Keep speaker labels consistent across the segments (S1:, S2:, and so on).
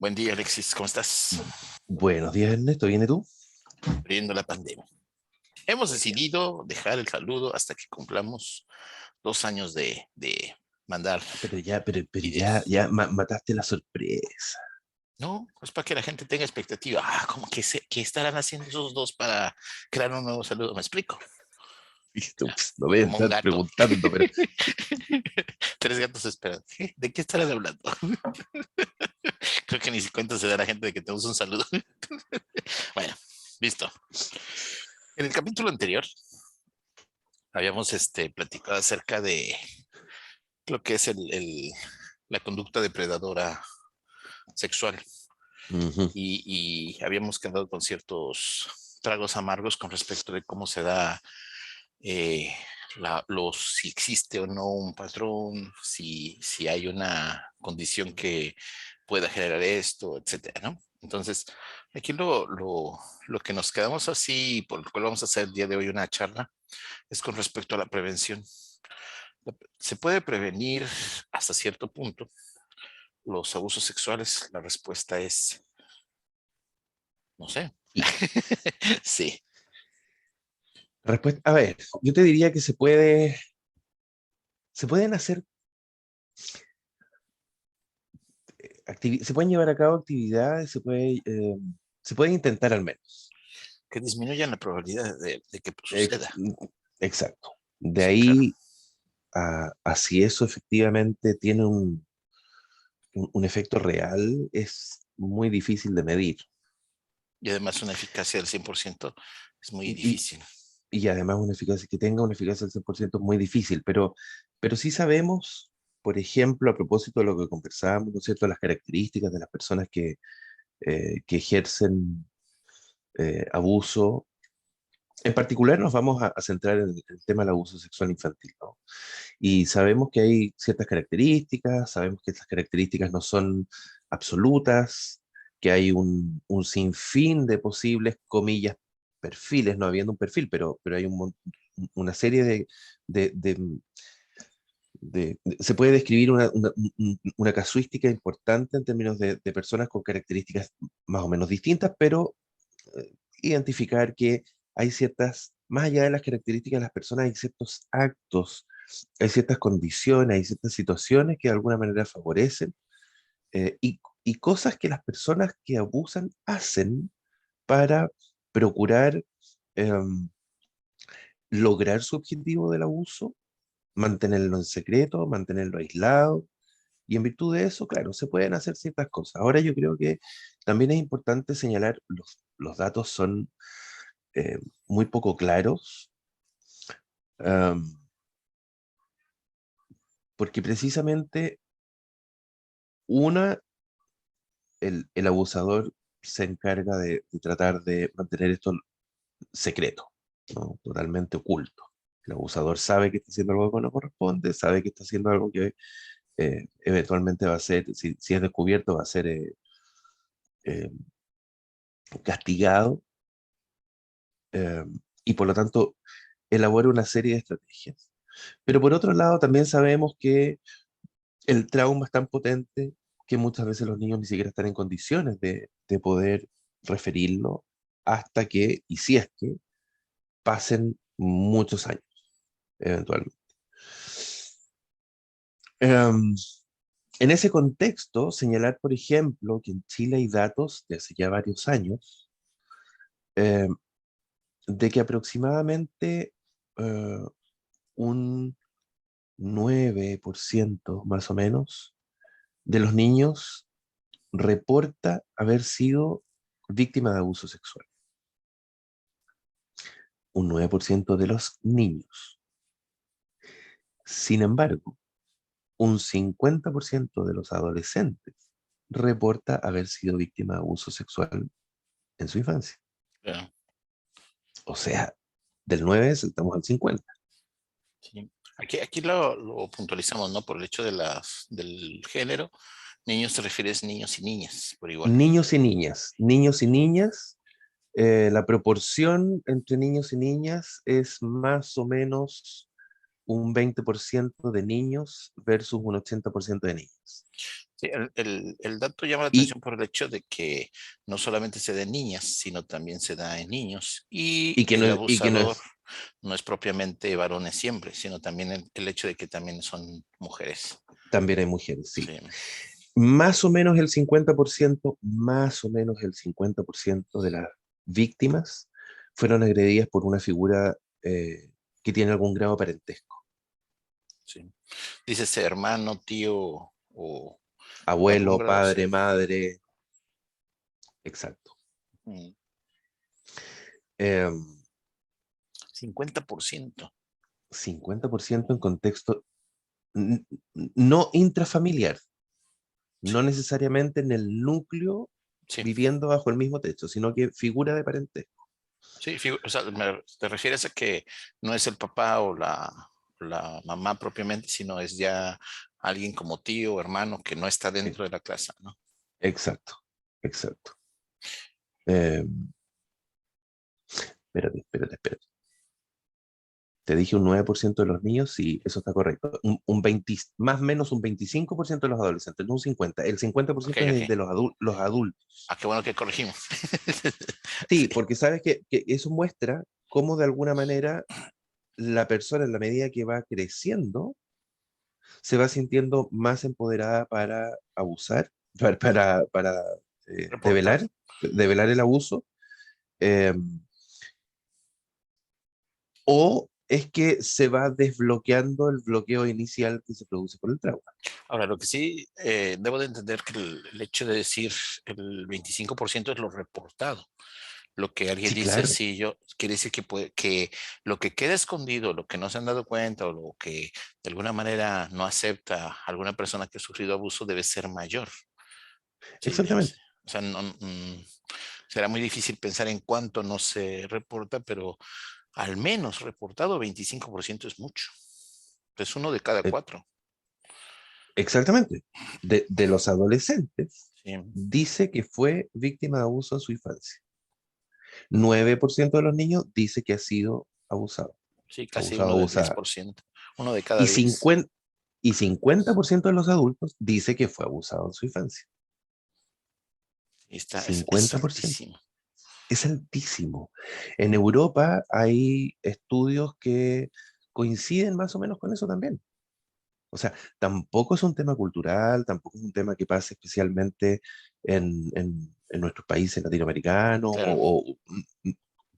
S1: Buen día, Alexis, ¿cómo estás?
S2: Buenos días, Ernesto. ¿Viene tú?
S1: Viendo la pandemia. Hemos decidido dejar el saludo hasta que cumplamos 2 años de mandar videos.
S2: Mataste la sorpresa.
S1: No, es para que la gente tenga expectativa. Como que, ¿qué estarán haciendo esos dos para crear un nuevo saludo? ¿Me explico?
S2: Listo, pues, no voy a
S1: Como un
S2: estar
S1: gato.
S2: preguntando, pero
S1: Tres gatos esperan. ¿De qué estarán hablando? Creo que ni si cuenta se da la gente de que tenemos un saludo. Bueno, listo. En el capítulo anterior habíamos platicado acerca de lo que es la conducta depredadora sexual
S2: ujú.
S1: y habíamos quedado con ciertos tragos amargos con respecto de cómo se da eh, si existe o no un patrón, si hay una condición que pueda generar esto, etcétera, ¿no? Entonces, aquí lo que nos quedamos así, por lo cual vamos a hacer el día de hoy una charla, es con respecto a la prevención. ¿Se puede prevenir hasta cierto punto los abusos sexuales? La respuesta es, no sé.
S2: Y
S1: Sí,
S2: respuesta, a ver, yo te diría que se pueden hacer, se pueden llevar a cabo actividades, se puede intentar al menos.
S1: que disminuyan la probabilidad de que
S2: Ex-
S1: suceda.
S2: exacto. De
S1: Sí, claro.
S2: ahí a si eso efectivamente tiene un efecto real, es muy difícil de medir.
S1: Y además una eficacia del 100% es muy
S2: Y, y,
S1: difícil.
S2: y además una eficacia, que tenga una eficacia del 100% es muy difícil, pero sí sabemos, por ejemplo, a propósito de lo que conversábamos, ¿no es cierto?, las características de las personas que ejercen abuso. En particular nos vamos a centrar en el tema del abuso sexual infantil, ¿no? Y sabemos que hay ciertas características, sabemos que estas características no son absolutas, que hay un sinfín de posibles, comillas, perfiles, no habiendo un perfil, pero hay una serie se puede describir una casuística importante en términos de personas con características más o menos distintas, pero identificar que hay ciertas, más allá de las características de las personas, hay ciertos actos, hay ciertas condiciones, hay ciertas situaciones que de alguna manera favorecen y cosas que las personas que abusan hacen para procurar em, lograr su objetivo del abuso, mantenerlo en secreto, mantenerlo aislado. Y en virtud de eso, claro, se pueden hacer ciertas cosas. Ahora yo creo que también es importante señalar, los datos son muy poco claros, em, porque precisamente una, el abusador se encarga de tratar de mantener esto secreto, ¿no? Totalmente oculto. El abusador sabe que está haciendo algo que no corresponde, sabe que está haciendo algo que eventualmente va a ser, si es descubierto, va a ser eh, castigado, eh, y por lo tanto elabora una serie de estrategias. Pero por otro lado, también sabemos que el trauma es tan potente que muchas veces los niños ni siquiera están en condiciones de poder referirlo hasta que, y si es que, pasen muchos años, eventualmente. Em, en ese contexto, señalar, por ejemplo, que en Chile hay datos de hace ya varios años em, de que aproximadamente eh, un 9% más o menos de los niños reporta haber sido víctima de abuso sexual. Un 9% de los niños. Sin embargo, un 50% de los adolescentes reporta haber sido víctima de abuso sexual en su infancia.
S1: Claro,
S2: O sea, del 9 estamos al 50.
S1: sí. Aquí lo puntualizamos, ¿no? Por el hecho del género. Niños te refieres niños y niñas, por igual.
S2: Niños y niñas, la proporción entre niños y niñas es más o menos un 20% de niños versus un 80% de niñas.
S1: Sí, el dato llama la
S2: Y,
S1: atención por el hecho de que no solamente se da en niñas, sino también se da en niños. Y
S2: y que no
S1: el
S2: es, y que no
S1: abusador
S2: es,
S1: no es propiamente varones siempre, sino también el hecho de que también son mujeres.
S2: también hay mujeres, sí.
S1: Sí,
S2: Más o menos el 50%, más o menos el 50% de las víctimas fueron agredidas por una figura que tiene algún grado de parentesco.
S1: sí. Dices hermano, tío o algún
S2: Abuelo,
S1: grado, sí.
S2: padre, madre, exacto.
S1: Mm,
S2: Em,
S1: 50%.
S2: 50% en contexto n- no intrafamiliar,
S1: Sí,
S2: no necesariamente en el núcleo
S1: sí.
S2: viviendo bajo el mismo techo, sino que figura de parentesco.
S1: Sí, o sea, te refieres a que no es el papá o la mamá propiamente, sino es ya alguien como tío o hermano que no está
S2: Eh,
S1: dentro de la clase, ¿no?
S2: Exacto, exacto. Eh, espérate. Te dije un 9% de los niños, sí, eso está correcto. Un 20, más o menos un 25% de los adolescentes, no un 50%. El
S1: Ok,
S2: 50% es
S1: ok.
S2: de los adultos.
S1: Ah, qué bueno que corregimos.
S2: Sí,
S1: Sí,
S2: porque sabes que eso muestra cómo de alguna manera la persona en la medida que va creciendo se va sintiendo más empoderada para abusar, para
S1: reportar.
S2: develar el abuso, eh, o es que se va desbloqueando el bloqueo inicial que se produce por el trauma.
S1: Ahora, lo que sí debo de entender que el hecho de decir el 25% es lo reportado. Lo que alguien
S2: Sí,
S1: dice,
S2: claro,
S1: sí, yo, quiere decir que, que lo que queda escondido, lo que no se han dado cuenta o lo que de alguna manera no acepta alguna persona que ha sufrido abuso debe ser mayor. Sí,
S2: exactamente.
S1: o sea, será muy difícil pensar en cuánto no se reporta, pero al menos reportado 25% es mucho. Es uno de cada
S2: Eh,
S1: cuatro.
S2: Exactamente. De los adolescentes,
S1: Sí,
S2: dice que fue víctima de abuso en su infancia. 9% de los niños dice que ha sido abusado,
S1: sí, casi
S2: abusado,
S1: uno del diez
S2: abusada.
S1: por ciento Uno de cada
S2: Y
S1: 10.
S2: 50% de los adultos dice que fue abusado en su infancia.
S1: Y es
S2: 50%.
S1: altísimo.
S2: Es altísimo. En Europa hay estudios que coinciden más o menos con eso también. O sea, tampoco es un tema cultural, tampoco es un tema que pase especialmente en nuestros países latinoamericanos,
S1: Claro.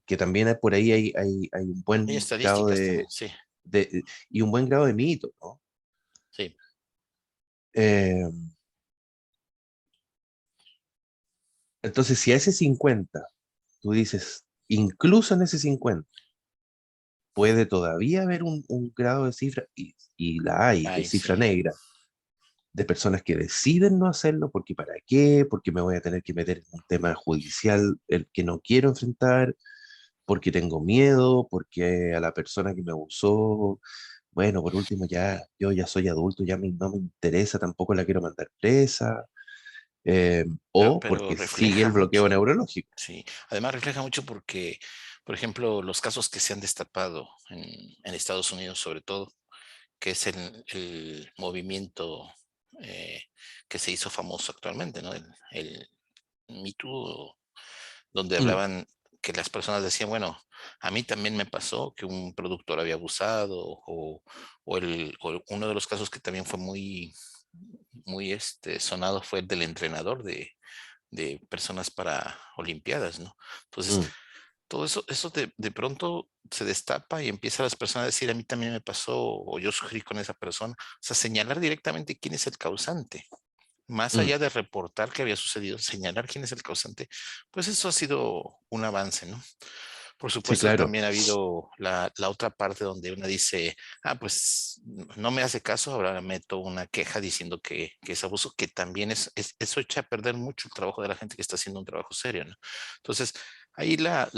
S2: que también por ahí hay un
S1: Hay
S2: buen grado
S1: estadísticas también, sí,
S2: y un buen grado de mito, ¿no?
S1: sí.
S2: Eh, entonces, si a ese 50 tú dices, incluso en ese 50 puede todavía haber un grado de cifra, y la hay, de
S1: Ay,
S2: cifra
S1: sí.
S2: negra, de personas que deciden no hacerlo porque para qué, porque me voy a tener que meter en un tema judicial el que no quiero enfrentar, porque tengo miedo, porque a la persona que me abusó, bueno, por último ya, yo ya soy adulto, no me interesa, tampoco la quiero mandar presa, eh, o
S1: Pero
S2: porque sigue
S1: refleja
S2: el bloqueo
S1: mucho,
S2: neurológico.
S1: sí. Además refleja mucho porque, por ejemplo, los casos que se han destapado en Estados Unidos sobre todo, que es el movimiento eh, que se hizo famoso actualmente, ¿no? El Me Too, donde
S2: Mm,
S1: hablaban que las personas decían, bueno, a mí también me pasó que un productor había abusado o uno de los casos que también fue muy sonado fue el del entrenador de personas para Olimpiadas, ¿no? Entonces,
S2: mm,
S1: todo eso de pronto se destapa y empiezan las personas a decir, a mí también me pasó o yo sufrí con esa persona. O sea, señalar directamente quién es el causante. Más
S2: mm.
S1: allá de reportar qué había sucedido, señalar quién es el causante, pues eso ha sido un avance, ¿no? Por
S2: Sí,
S1: supuesto,
S2: claro.
S1: también ha hado la otra parte donde una dice, pues no me hace caso, ahora meto una queja diciendo que es abuso, que también eso echa a perder mucho el trabajo de la gente que está haciendo un trabajo serio, ¿no? Entonces, ahí la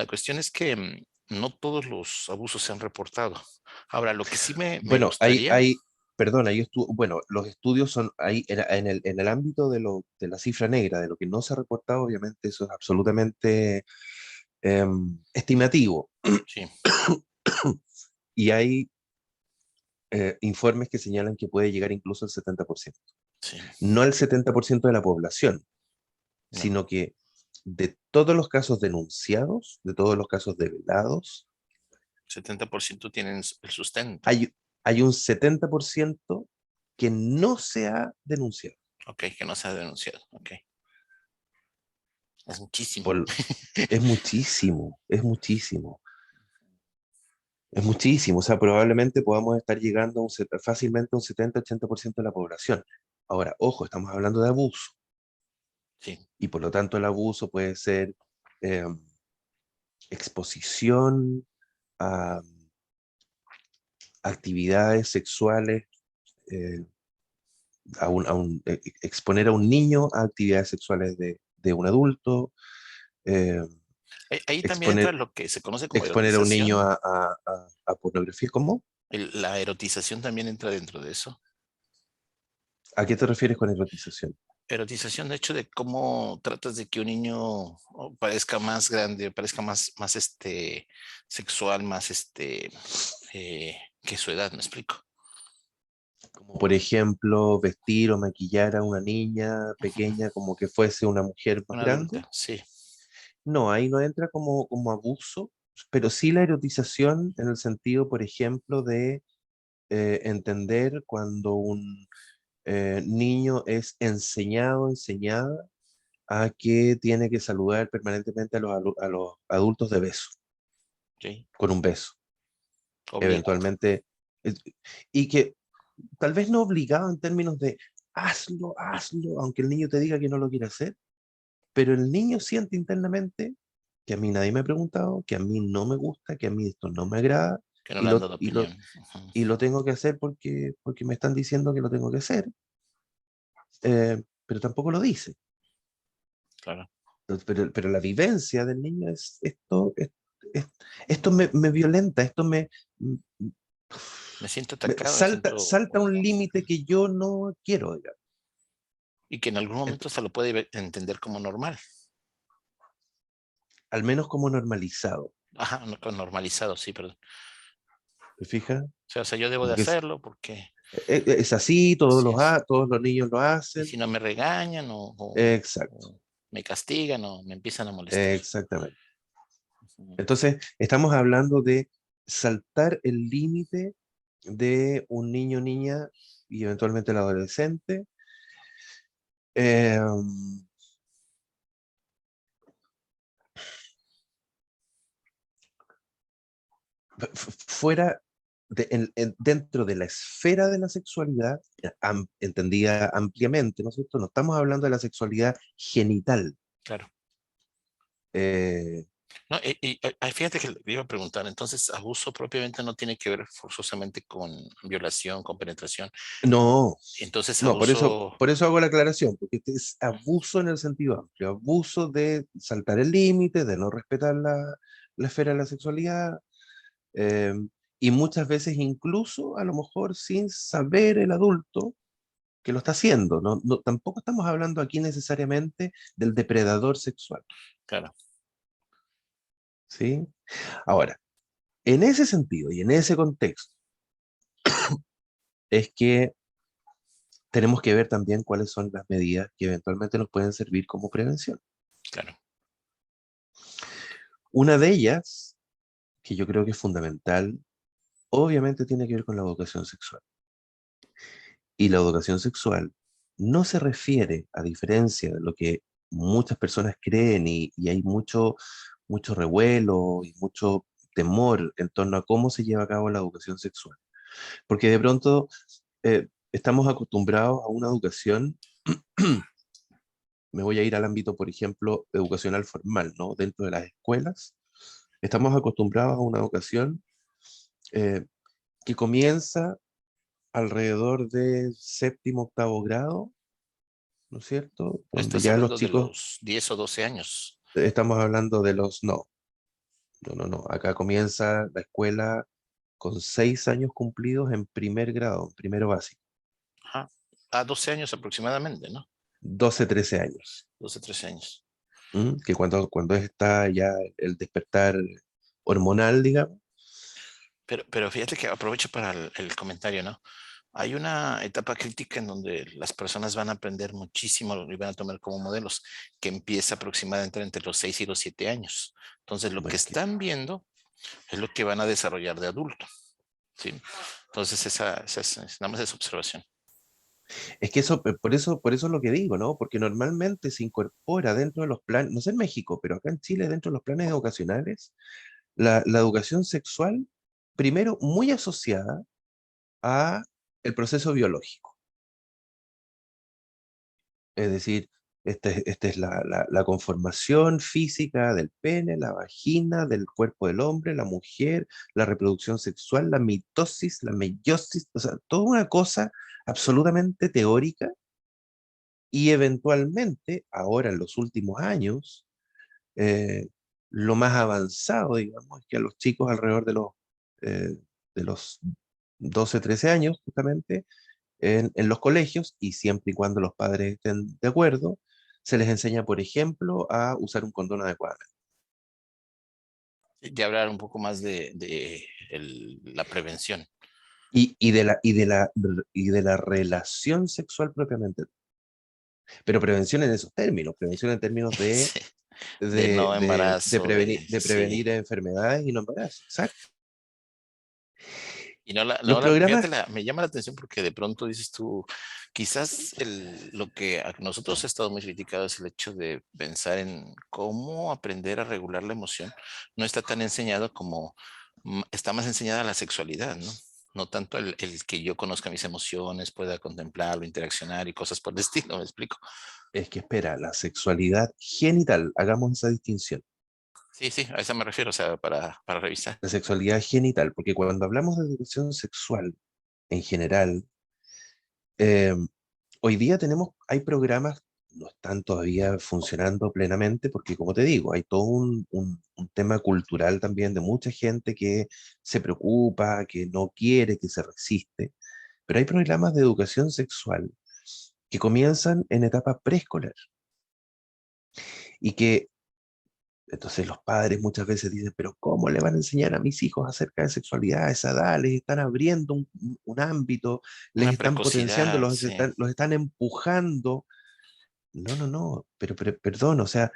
S1: cuestión es que no todos los abusos se han reportado. Ahora, lo que sí me
S2: Bueno,
S1: gustaría,
S2: perdona, bueno, los estudios son ahí en el ámbito de la cifra negra, de lo que no se ha reportado, obviamente eso es absolutamente estimativo.
S1: sí,
S2: Y hay informes que señalan que puede llegar incluso al 70%.
S1: Sí,
S2: No el 70% de la población,
S1: no.
S2: sino que de todos los casos denunciados, de todos los casos develados,
S1: 70% tienen el sustento.
S2: hay un 70% que no se ha denunciado.
S1: Ok, que no se ha denunciado. Ok. Es muchísimo.
S2: Por- es muchísimo, es muchísimo. Es muchísimo, o sea, probablemente podamos estar llegando a fácilmente a un 70-80% de la población. Ahora, ojo, estamos hablando de abuso,
S1: Sí.
S2: y por lo tanto el abuso puede ser eh, exposición a actividades sexuales, eh, exponer a un niño a actividades sexuales de un adulto, eh,
S1: Ahí también entra
S2: exponer,
S1: lo que se conoce como
S2: exponer a un niño
S1: erotización.
S2: a pornografía. ¿Cómo?
S1: La erotización también entra dentro de eso.
S2: ¿A qué te refieres con erotización?
S1: Erotización, de hecho, de cómo tratas de que un niño parezca más grande, parezca más sexual, más que su edad, ¿me explico?
S2: Como por ejemplo, vestir o maquillar a una niña
S1: Ujú.
S2: pequeña como que fuese una mujer más
S1: Una
S2: grande.
S1: adulta, sí.
S2: No, ahí no entra como abuso, pero sí la erotización en el sentido, por ejemplo, de entender cuando un niño es enseñado, enseñada a que tiene que saludar permanentemente a los adultos de beso,
S1: Ok.
S2: con un beso,
S1: Obligado.
S2: eventualmente, es- y que tal vez no obligado en términos de hazlo, hazlo, aunque el niño te diga que no lo quiere hacer, pero el niño siente internamente que a mí nadie me ha preguntado, que a mí no me gusta, que a mí esto no me agrada,
S1: Que no
S2: y
S1: le han
S2: lo,
S1: dado
S2: y lo,
S1: opinión. Ujú.
S2: y lo tengo que hacer porque me están diciendo que lo tengo que hacer, pero tampoco lo dice.
S1: Claro.
S2: Pero la vivencia del niño es esto, esto me violenta, esto
S1: Me siento
S2: me
S1: atacado, me
S2: salta,
S1: siento.
S2: salta un límite que yo no quiero, digamos.
S1: Y que en algún momento
S2: Ent-
S1: se lo puede entender como normal.
S2: Al menos como normalizado,
S1: Ajá, normalizado, sí, perdón.
S2: ¿te fijas?
S1: O sea, yo debo de
S2: Como que
S1: hacerlo porque
S2: es así,
S1: así es.
S2: todos los niños lo
S1: Y
S2: hacen.
S1: si no me regañan
S2: Exacto,
S1: o me castigan o me empiezan a molestar.
S2: exactamente.
S1: Ujú.
S2: Entonces, estamos hablando de saltar el límite de un niño, niña y eventualmente el adolescente. eh, Fuera dentro de la esfera de la sexualidad, entendida ampliamente, ¿no es cierto? No estamos hablando de la sexualidad genital.
S1: Claro.
S2: eh,
S1: No, fíjate que le iba a preguntar, entonces abuso propiamente no tiene que ver forzosamente con violación, con penetración.
S2: no,
S1: Entonces
S2: no,
S1: abuso,
S2: por eso hago la aclaración, porque este es abuso en el sentido amplio, abuso de saltar el límite, de no respetar la esfera de la sexualidad, eh, y muchas veces incluso a lo mejor sin saber el adulto que lo está haciendo. Tampoco estamos hablando aquí necesariamente del depredador sexual,
S1: claro,
S2: ¿sí? Ahora, en ese sentido y en ese contexto es que tenemos que ver también cuáles son las medidas que eventualmente nos pueden servir como prevención.
S1: claro.
S2: Una de ellas, que yo creo que es fundamental, obviamente tiene que ver con la educación sexual. Y la educación sexual no se refiere, a diferencia de lo que muchas personas creen y hay mucho revuelo y mucho temor en torno a cómo se lleva a cabo la educación sexual. Porque de pronto estamos acostumbrados a una educación, me voy a ir al ámbito, por ejemplo, educacional formal, ¿no? Dentro de las escuelas, estamos acostumbrados a una educación eh, que comienza alrededor de séptimo, octavo grado, ¿no es cierto? Donde
S1: Estás
S2: ya los
S1: hablando de
S2: chicos,
S1: los 10 o 12 años.
S2: estamos hablando de los, no. Acá comienza la escuela con 6 años cumplidos en primer grado, en primero básico,
S1: Ajá. A 12 años aproximadamente, ¿no?
S2: 12 13 años.
S1: 12 13 años.
S2: Que cuando está ya el despertar hormonal, digamos.
S1: Pero fíjate que aprovecho para el comentario, ¿no? hay una etapa crítica en donde las personas van a aprender muchísimo y van a tomar como modelos, que empieza aproximadamente entre los 6 y los 7 años. Entonces, lo que
S2: Bueno,
S1: están viendo es lo que van a desarrollar de adulto, ¿sí? Entonces, es nada más esa observación.
S2: es que eso, por eso es lo que digo, ¿no? Porque normalmente se incorpora dentro de los planes, no sé en México, pero acá en Chile, dentro de los planes educacionales, la educación sexual, primero, muy asociada a el proceso biológico. Es decir, esta es la conformación física del pene, la vagina, del cuerpo del hombre, la mujer, la reproducción sexual, la mitosis, la meiosis, o sea, toda una cosa absolutamente teórica y eventualmente, ahora en los últimos años, eh, lo más avanzado, digamos, es que a los chicos alrededor eh, de los 12 13 años, justamente, en los colegios, y siempre y cuando los padres estén de acuerdo, se les enseña, por ejemplo, a usar un condón adecuadamente.
S1: Ya hablar un poco más de la prevención.
S2: Y de la relación sexual propiamente. Pero prevención en esos términos, prevención en términos
S1: Sí, de no embarazo,
S2: de
S1: sí.
S2: prevenir enfermedades y no embarazos. Exacto.
S1: Y no
S2: Los
S1: fíjate,
S2: programas,
S1: me llama la atención porque de pronto dices tú, quizás lo que a nosotros ha estado muy criticado es el hecho de pensar en cómo aprender a regular la emoción. No está tan enseñado como está más enseñada la sexualidad, ¿no? No tanto el que yo conozca mis emociones, pueda contemplarlo, interaccionar y cosas por el estilo, ¿me explico?
S2: es que espera, la sexualidad genital, hagamos esa distinción.
S1: Sí, sí, a eso me refiero, o sea, para revisar.
S2: La sexualidad genital, porque cuando hablamos de educación sexual en general, eh, hoy día hay programas, no están todavía funcionando plenamente, porque como te digo, hay todo un tema cultural también de mucha gente que se preocupa, que no quiere, que se resiste, pero hay programas de educación sexual que comienzan en etapa preescolar y que entonces los padres muchas veces dicen, pero ¿cómo le van a enseñar a mis hijos acerca de sexualidad a esa edad? Les están abriendo un ámbito, les
S1: Una
S2: están potenciando,
S1: precocidad, sí.
S2: los están empujando. No, no, no, pero perdón, o sea,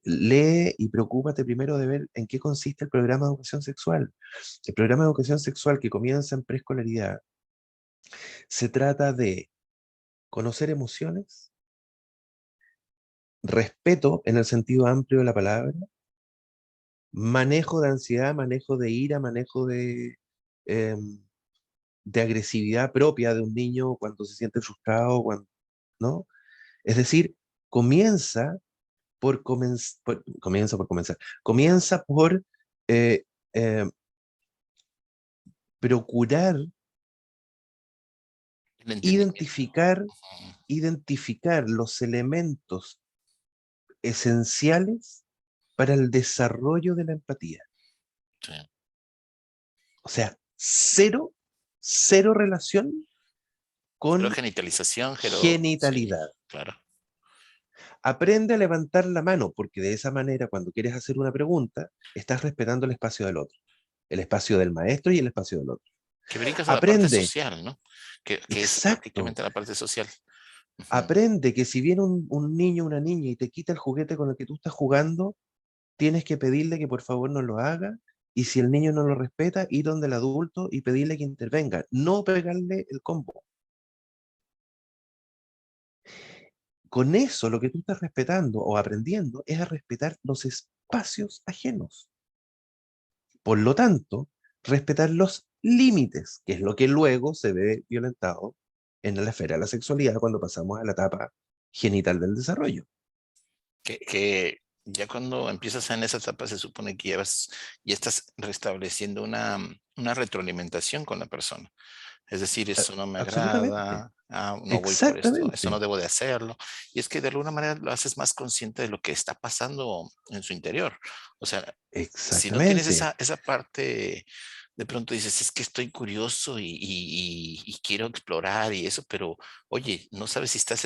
S2: lee y preocúpate primero de ver en qué consiste el programa de educación sexual. El programa de educación sexual que comienza en preescolaridad se trata de conocer emociones, respeto en el sentido amplio de la palabra, manejo de ansiedad, manejo de ira, manejo em, de agresividad propia de un niño cuando se siente frustrado, ¿no? Es decir, comienza comienza por comenzar, comienza por eh, eh, procurar
S1: El entendimiento.
S2: identificar,
S1: Ujú,
S2: identificar los elementos esenciales para el desarrollo de la empatía.
S1: sí.
S2: O sea, cero, cero relación
S1: Pero
S2: con
S1: genitalización, pero sí,
S2: genitalidad.
S1: claro.
S2: Aprende a levantar la mano, porque de esa manera, cuando quieres hacer una pregunta, estás respetando el espacio del otro, el espacio del maestro y el espacio del otro.
S1: Que brincas a la parte
S2: Aprende,
S1: social, ¿no? Que es
S2: exacto,
S1: prácticamente la parte social. Ujú.
S2: aprende que si viene un niño o una niña y te quita el juguete con el que tú estás jugando, tienes que pedirle que por favor no lo haga. Y si el niño no lo respeta, ir donde el adulto y pedirle que intervenga, no pegarle el combo. Con eso, lo que tú estás respetando o aprendiendo es a respetar los espacios ajenos. Por lo tanto, respetar los límites, que es lo que luego se ve violentado en la esfera de la sexualidad cuando pasamos a la etapa genital del desarrollo.
S1: Que ya cuando empiezas en esa etapa se supone que ya estás restableciendo una retroalimentación con la persona. Es decir, eso no me
S2: Absolutamente,
S1: agrada, no voy por esto, eso no
S2: exactamente,
S1: debo de hacerlo. Y es que de alguna manera lo haces más consciente de lo que está pasando en su interior. O sea, si no tienes
S2: exactamente,
S1: esa parte, de pronto dices, es que estoy curioso y quiero explorar y eso, pero oye, no sabes si estás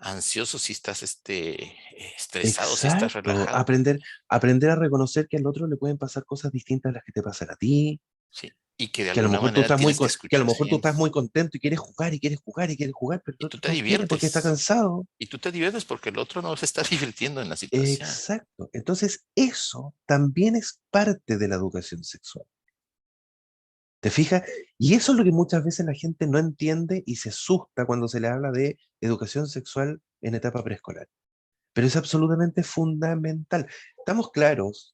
S1: ansioso, si estás estresado, si estás
S2: exacto.
S1: relajado.
S2: Aprender a reconocer que al otro le pueden pasar cosas distintas a las que te pasan a ti,
S1: Sí, Y que de
S2: Que a lo
S1: alguna
S2: mejor tú
S1: manera
S2: estás muy,
S1: tienes que
S2: que a lo
S1: escuchar,
S2: mejor tú
S1: sí.
S2: estás muy contento y quieres jugar y quieres jugar y quieres jugar, pero
S1: Y
S2: el
S1: tú
S2: otro
S1: te
S2: no quiere porque está
S1: diviertes.
S2: cansado.
S1: Y tú te diviertes porque el otro no se está divirtiendo en la situación.
S2: Exacto. Entonces, eso también es parte de la educación sexual. ¿Te fijas? Y eso es lo que muchas veces la gente no entiende y se asusta cuando se le habla de educación sexual en etapa preescolar. Pero es absolutamente fundamental. Estamos claros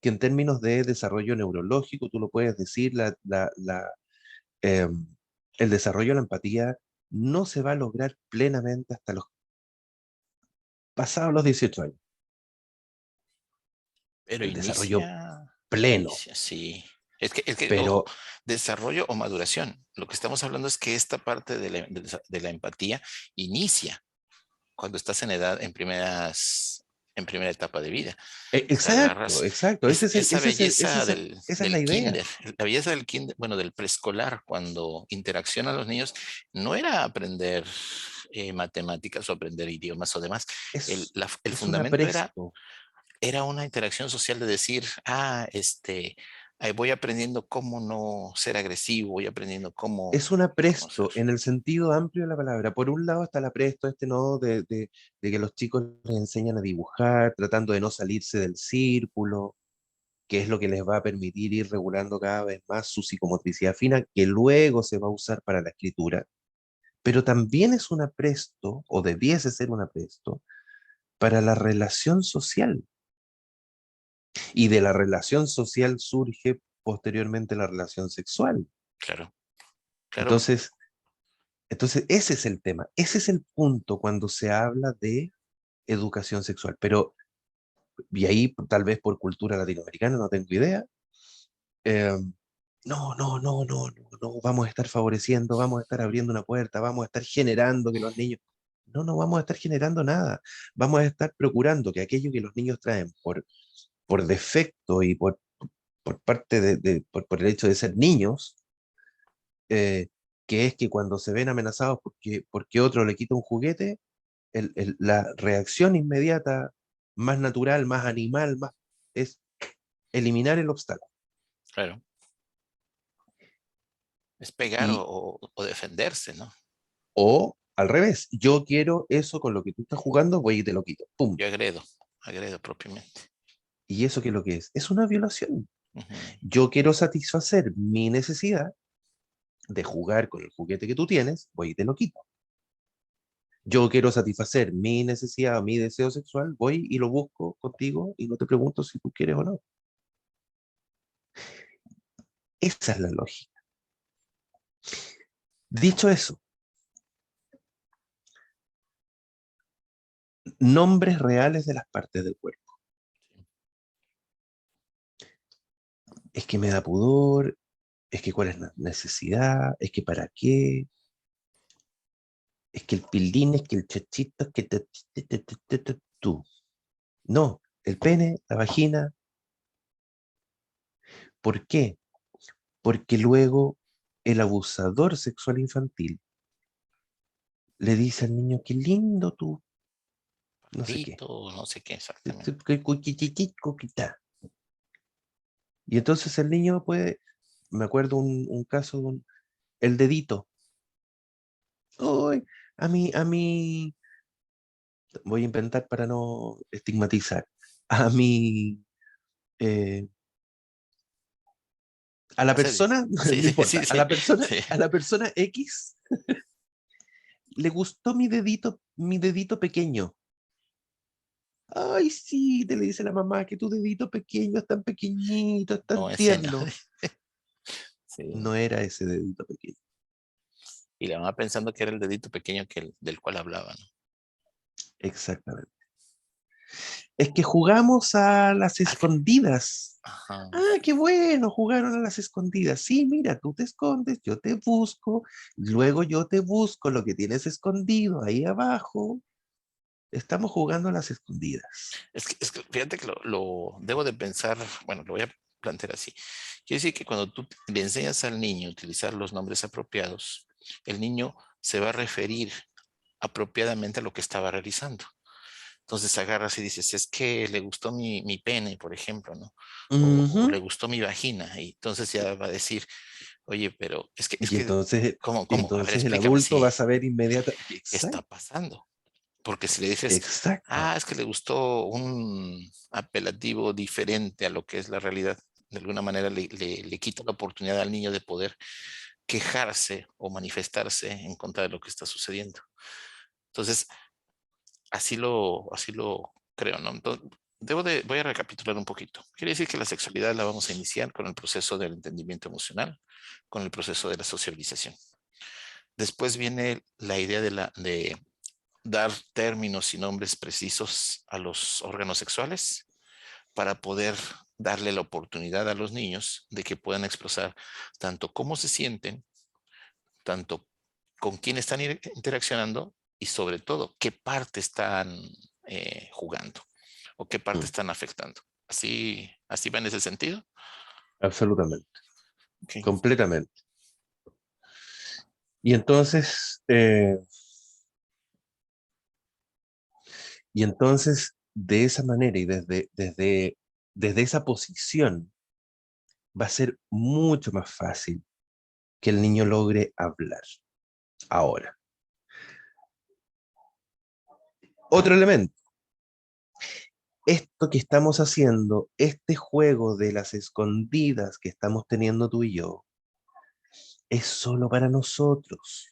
S2: que en términos de desarrollo neurológico, tú lo puedes decir, eh, el desarrollo de la empatía no se va a lograr plenamente hasta los pasados los 18 años.
S1: Pero
S2: El desarrollo
S1: inicia,
S2: pleno.
S1: sí. Ojo,
S2: Pero
S1: desarrollo o maduración. Lo que estamos hablando es que esta parte de la empatía inicia cuando estás en edad, en primera etapa de vida. O sea,
S2: exacto,
S1: agarras
S2: exacto.
S1: esa belleza
S2: Esa es la
S1: del
S2: idea.
S1: kinder, la belleza del kinder, bueno, del preescolar, cuando interaccionan los niños, no era aprender matemáticas o aprender idiomas o demás. El
S2: Es un
S1: fundamento
S2: apresto.
S1: era una interacción social de decir, voy aprendiendo cómo no ser agresivo, voy aprendiendo
S2: Es un
S1: cómo ser.
S2: apresto en el sentido amplio de la palabra. Por un lado está el apresto, no, de que los chicos les enseñan a dibujar, tratando de no salirse del círculo, que es lo que les va a permitir ir regulando cada vez más su psicomotricidad fina, que luego se va a usar para la escritura. Pero también es un apresto, o debiese ser un apresto, para la relación social. Y de la relación social surge posteriormente la relación sexual.
S1: Claro, claro,
S2: Entonces, entonces ese es el tema, ese es el punto cuando se habla de educación sexual. Pero, y ahí tal vez por cultura latinoamericana, no tengo idea, eh, no, vamos a estar favoreciendo, vamos a estar abriendo una puerta, vamos a estar generando que los niños... No vamos a estar generando nada. Vamos a estar procurando que aquello que los niños traen por defecto y por parte por el hecho de ser niños, eh, que es que cuando se ven amenazados porque otro le quita un juguete, la reacción inmediata, más natural, más animal, es eliminar el obstáculo.
S1: claro. Es pegar
S2: Y,
S1: o defenderse, ¿no?
S2: o al revés, yo quiero eso con lo que tú estás jugando, voy y te lo quito. ¡Pum!
S1: Yo agredo propiamente.
S2: ¿Y eso qué es lo que es? Es una violación.
S1: Ujú.
S2: Yo quiero satisfacer mi necesidad de jugar con el juguete que tú tienes, voy y te lo quito. Yo quiero satisfacer mi necesidad, mi deseo sexual, voy y lo busco contigo y no te pregunto si tú quieres o no. Esa es la lógica. Dicho eso, nombres reales de las partes del cuerpo. Es que me da pudor, es que cuál es la necesidad, es que para qué, es que el pilín, es que el chachito, es que tú. No, el pene, la vagina. ¿Por qué? Porque luego el abusador sexual infantil le dice al niño, qué lindo tú, no sé qué.
S1: Dito, no sé qué exactamente.
S2: Y entonces el niño puede, me acuerdo un caso, el dedito. Uy, a mí, voy a inventar para no estigmatizar. A mí, eh, a la
S1: Hace-
S2: persona,
S1: Sí,
S2: no
S1: sí,
S2: importa,
S1: sí, sí, sí.
S2: a la persona X le gustó mi dedito pequeño. Ay, sí, te le dice la mamá que tu dedito pequeño es tan pequeñito, es tan
S1: No, ese no.
S2: tierno.
S1: Sí.
S2: No era ese dedito pequeño.
S1: Y la mamá pensando que era el dedito pequeño del cual hablaba, ¿no?
S2: Exactamente. Es que jugamos a las
S1: Ah, que-
S2: escondidas.
S1: Ajá.
S2: Ah, qué bueno, jugaron a las escondidas. Sí, mira, tú te escondes, yo te busco, luego yo te busco lo que tienes escondido ahí abajo. Estamos jugando a las escondidas.
S1: Es que fíjate que lo debo de pensar, bueno, lo voy a plantear así. Quiere decir que cuando tú le enseñas al niño a utilizar los nombres apropiados, el niño se va a referir apropiadamente a lo que estaba realizando. Entonces agarras y dices, es que le gustó mi pene, por ejemplo, ¿no? O le
S2: Ujú.
S1: gustó mi vagina. Y entonces ya va a decir, oye, pero es
S2: Y
S1: que,
S2: entonces,
S1: ¿cómo? A ver,
S2: entonces el
S1: explícame
S2: adulto
S1: si
S2: va a saber inmediatamente.
S1: qué está
S2: Exacto,
S1: pasando. Porque si le dices,
S2: exacto.
S1: es que le gustó un apelativo diferente a lo que es la realidad, de alguna manera le quita la oportunidad al niño de poder quejarse o manifestarse en contra de lo que está sucediendo. Entonces, así lo creo, ¿no? Entonces, voy a recapitular un poquito. Quiere decir que la sexualidad la vamos a iniciar con el proceso del entendimiento emocional, con el proceso de la socialización. Después viene la idea de dar términos y nombres precisos a los órganos sexuales para poder darle la oportunidad a los niños de que puedan expresar tanto cómo se sienten, tanto con quién están interaccionando y sobre todo qué parte están jugando o qué parte
S2: Mm,
S1: están afectando. Así va en ese sentido.
S2: absolutamente,
S1: Okay.
S2: completamente. Y entonces, de esa manera y desde esa posición, va a ser mucho más fácil que el niño logre hablar. Ahora, otro elemento, esto que estamos haciendo, este juego de las escondidas que estamos teniendo tú y yo, es solo para nosotros.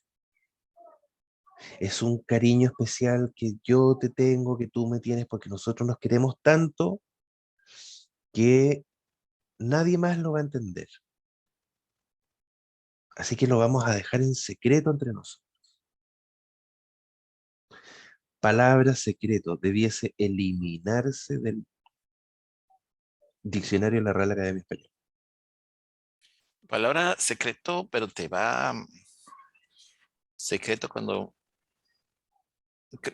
S2: Es un cariño especial que yo te tengo, que tú me tienes, porque nosotros nos queremos tanto que nadie más lo va a entender. Así que lo vamos a dejar en secreto entre nosotros. Palabra secreto debiese eliminarse del diccionario de la Real Academia Española.
S1: Palabra secreto, pero te va secreto cuando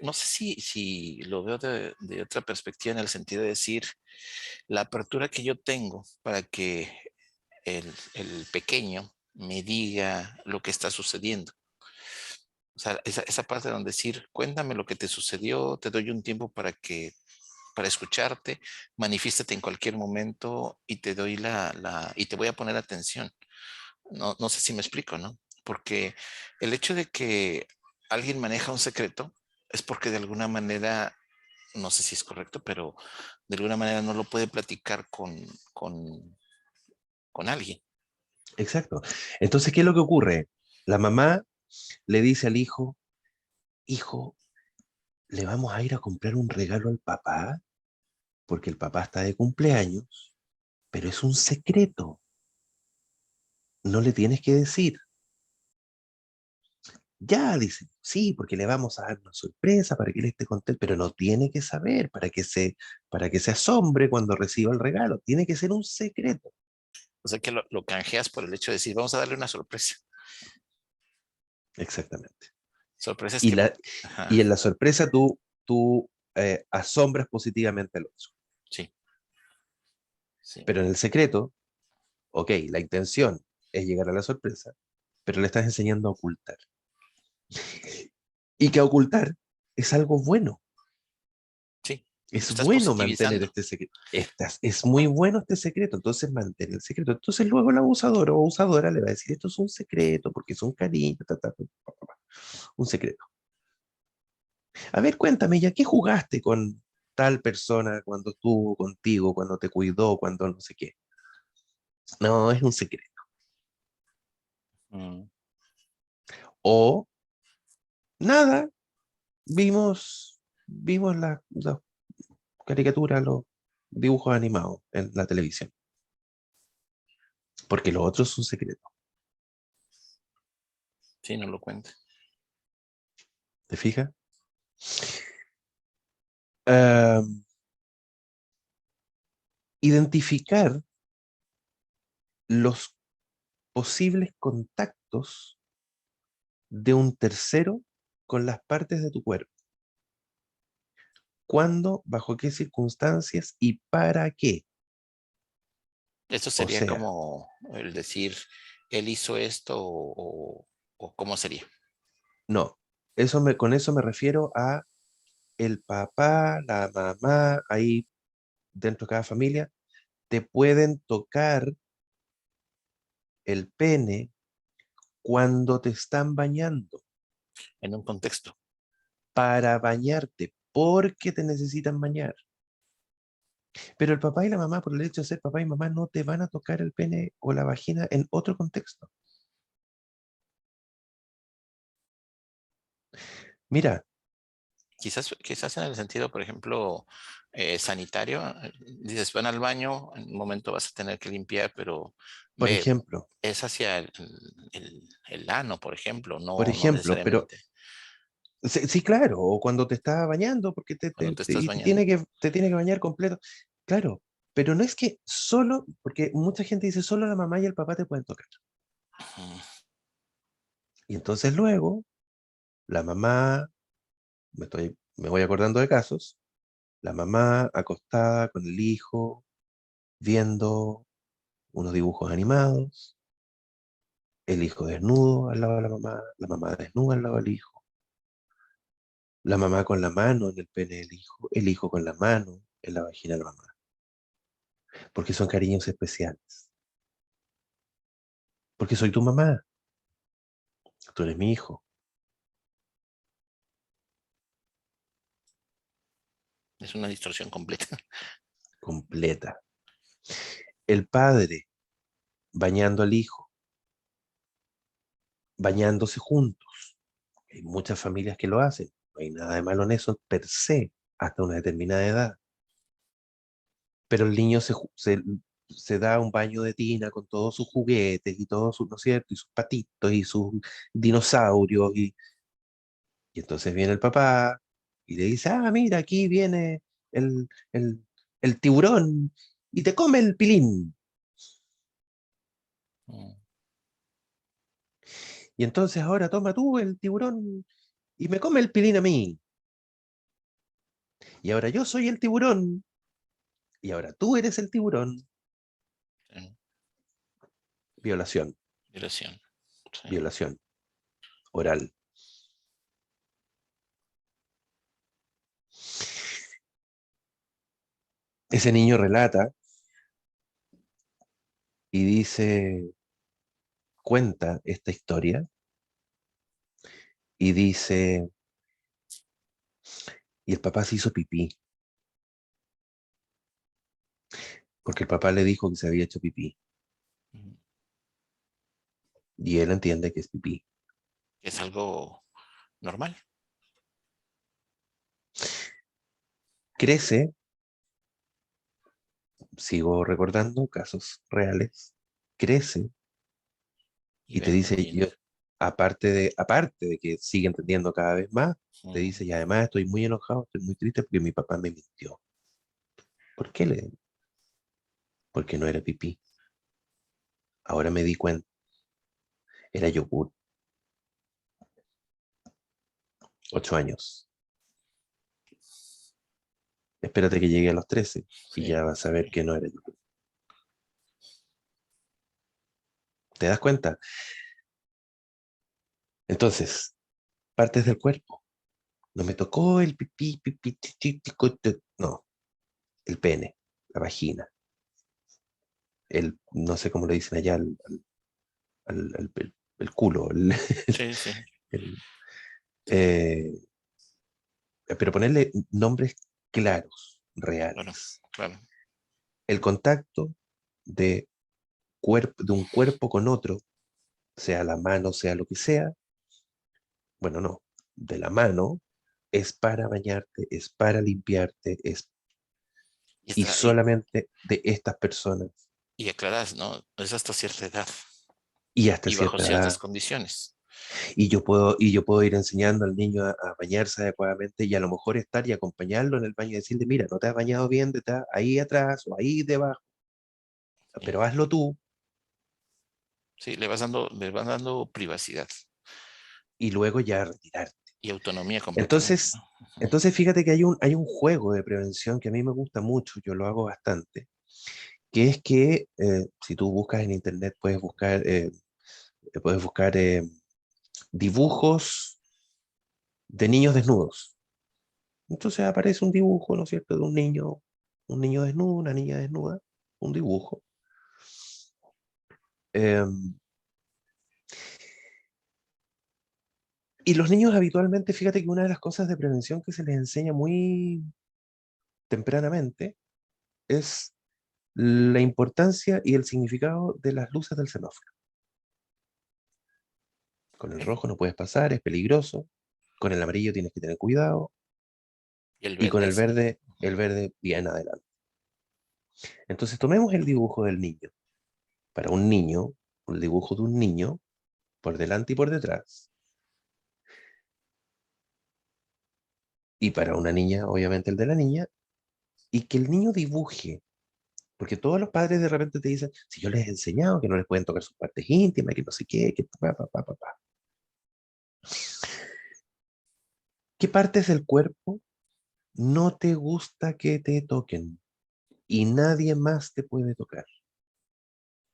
S1: no sé si lo veo de otra perspectiva en el sentido de decir la apertura que yo tengo para que el pequeño me diga lo que está sucediendo. O sea, esa parte donde decir, cuéntame lo que te sucedió, te doy un tiempo para escucharte, manifiéstate en cualquier momento y te doy y te voy a poner atención. No sé si me explico, ¿no? Porque el hecho de que alguien maneja un secreto es porque de alguna manera, no sé si es correcto, pero de alguna manera no lo puede platicar con alguien.
S2: Exacto. Entonces, ¿qué es lo que ocurre? La mamá le dice al hijo, hijo, le vamos a ir a comprar un regalo al papá, porque el papá está de cumpleaños, pero es un secreto, no le tienes que decir. Ya, dice, sí, porque le vamos a dar una sorpresa para que él esté contento, pero no tiene que saber para que se asombre cuando reciba el regalo. Tiene que ser un secreto.
S1: O sea que lo canjeas por el hecho de decir, vamos a darle una sorpresa.
S2: Exactamente.
S1: Sorpresas
S2: Y,
S1: que...
S2: la, y
S1: Ajá,
S2: en la sorpresa tú asombras positivamente al otro.
S1: sí, sí.
S2: Pero en el secreto, ok, la intención es llegar a la sorpresa, pero le estás enseñando a ocultar. Y que ocultar es algo bueno.
S1: Sí, lo
S2: Es
S1: estás
S2: bueno mantener
S1: positivizando.
S2: este secreto. Es muy bueno este secreto, entonces mantén el secreto. Entonces luego el abusador o abusadora le va a decir, esto es un secreto, porque es un cariño, un secreto. A ver, cuéntame ya, ¿qué jugaste con tal persona cuando estuvo contigo, cuando te cuidó, cuando no sé qué? No, es un secreto.
S1: Mm.
S2: O nada, vimos las caricaturas, los dibujos animados en la televisión, porque los otros son secretos.
S1: Sí, no lo cuenta.
S2: ¿Te fijas? Ah, identificar los posibles contactos de un tercero con las partes de tu cuerpo. ¿Cuándo, bajo qué circunstancias y para qué?
S1: Esto
S2: O
S1: sería
S2: sea,
S1: como el decir, él hizo esto o cómo sería.
S2: no, con eso me refiero a el papá, la mamá, ahí dentro de cada familia, te pueden tocar el pene cuando te están bañando,
S1: En un contexto.
S2: para bañarte, porque te necesitan bañar. Pero el papá y la mamá, por el hecho de ser papá y mamá, no te van a tocar el pene o la vagina en otro contexto. Mira,
S1: Quizás en el sentido, por ejemplo, sanitario, dices, van al baño, en un momento vas a tener que limpiar, pero
S2: por
S1: ve,
S2: ejemplo,
S1: es hacia el ano, por ejemplo,
S2: por
S1: no
S2: ejemplo, pero
S1: necesariamente
S2: sí, sí, claro, o cuando te estás bañando, porque
S1: cuando te estás
S2: y
S1: bañando.
S2: te tiene que bañar completo. Claro, pero no es que solo, porque mucha gente dice solo la mamá y el papá te pueden tocar.
S1: Ujú.
S2: Y entonces luego, la mamá, me voy acordando de casos, la mamá acostada con el hijo, viendo unos dibujos animados, el hijo desnudo al lado de la mamá desnuda al lado del hijo, la mamá con la mano en el pene del hijo, el hijo con la mano en la vagina de la mamá, porque son cariños especiales, porque soy tu mamá, tú eres mi hijo,
S1: Es una distorsión completa.
S2: completa. El padre bañando al hijo, bañándose juntos. Hay muchas familias que lo hacen, no hay nada de malo en eso per se, hasta una determinada edad. Pero el niño se da un baño de tina con todos sus juguetes y todos sus, ¿no es cierto? Y sus patitos y sus dinosaurios. Y entonces viene el papá y le dice, ah, mira, aquí viene el, el, el tiburón y te come el pilín.
S1: Mm.
S2: Y entonces ahora toma tú el tiburón y me come el pilín a mí. Y ahora yo soy el tiburón y ahora tú eres el tiburón.
S1: Sí,
S2: Violación,
S1: violación. Sí.
S2: violación oral. Ese niño relata y dice, cuenta esta historia y dice, y el papá se hizo pipí, porque el papá le dijo que se había hecho pipí
S1: Ujú.
S2: y él entiende que es pipí.
S1: Es algo normal.
S2: Crece, sigo recordando casos reales, crece
S1: Y
S2: y te
S1: ve
S2: dice,
S1: también.
S2: yo, aparte de que sigue entendiendo cada vez más, te
S1: Mm.
S2: dice, y además estoy muy enojado, estoy muy triste porque mi papá me mintió. ¿Por qué le? Porque no era pipí. Ahora me di cuenta, era yogur, 8 años. Espérate que llegue a los 13 y
S1: Sí,
S2: ya vas a ver que no era yogur. ¿Te das cuenta? Entonces, partes del cuerpo. No me tocó el pipí, pipí, no, el pene, la vagina, no sé cómo le dicen allá, el culo,
S1: sí, sí.
S2: el- eh, pero ponerle nombres claros,
S1: Claro,
S2: reales.
S1: claro.
S2: El contacto de, de un cuerpo con otro, sea la mano, sea lo que sea, bueno, no, de la mano, es para bañarte, es para limpiarte,
S1: Y,
S2: y
S1: está,
S2: solamente de estas personas
S1: y aclaras, ¿no? Es hasta cierta edad
S2: y hasta
S1: y bajo
S2: cierta
S1: ciertas
S2: edad.
S1: condiciones.
S2: Y yo puedo ir enseñando al niño a bañarse adecuadamente y a lo mejor estar y acompañarlo en el baño y decirle, mira, no te has bañado bien, ahí atrás o ahí debajo,
S1: Sí,
S2: pero hazlo tú
S1: sí, le vas dando privacidad
S2: y luego ya retirarte.
S1: y autonomía completamente, ¿no?
S2: Entonces,
S1: Ujú.
S2: entonces fíjate que hay un juego de prevención que a mí me gusta mucho, yo lo hago bastante, que es que si tú buscas en internet puedes buscar dibujos de niños desnudos Entonces aparece un dibujo, ¿no es cierto?, de un niño desnudo, una niña desnuda, un dibujo. Em, y los niños habitualmente, fíjate que una de las cosas de prevención que se les enseña muy tempranamente es la importancia y el significado de las luces del semáforo. Con el
S1: Ok.
S2: rojo no puedes pasar, es peligroso. Con el amarillo tienes que tener cuidado.
S1: Y el
S2: Y con
S1: verde es.
S2: el
S1: Ujú.
S2: verde bien adelante. Entonces tomemos el dibujo del niño. Para un niño, el dibujo de un niño, por delante y por detrás. Y para una niña, obviamente el de la niña. Y que el niño dibuje. Porque todos los padres de repente te dicen, si yo les he enseñado que no les pueden tocar sus partes íntimas, que no sé qué, que pa, pa, pa, pa, pa. ¿Qué partes del cuerpo no te gusta que te toquen? Y nadie más te puede tocar.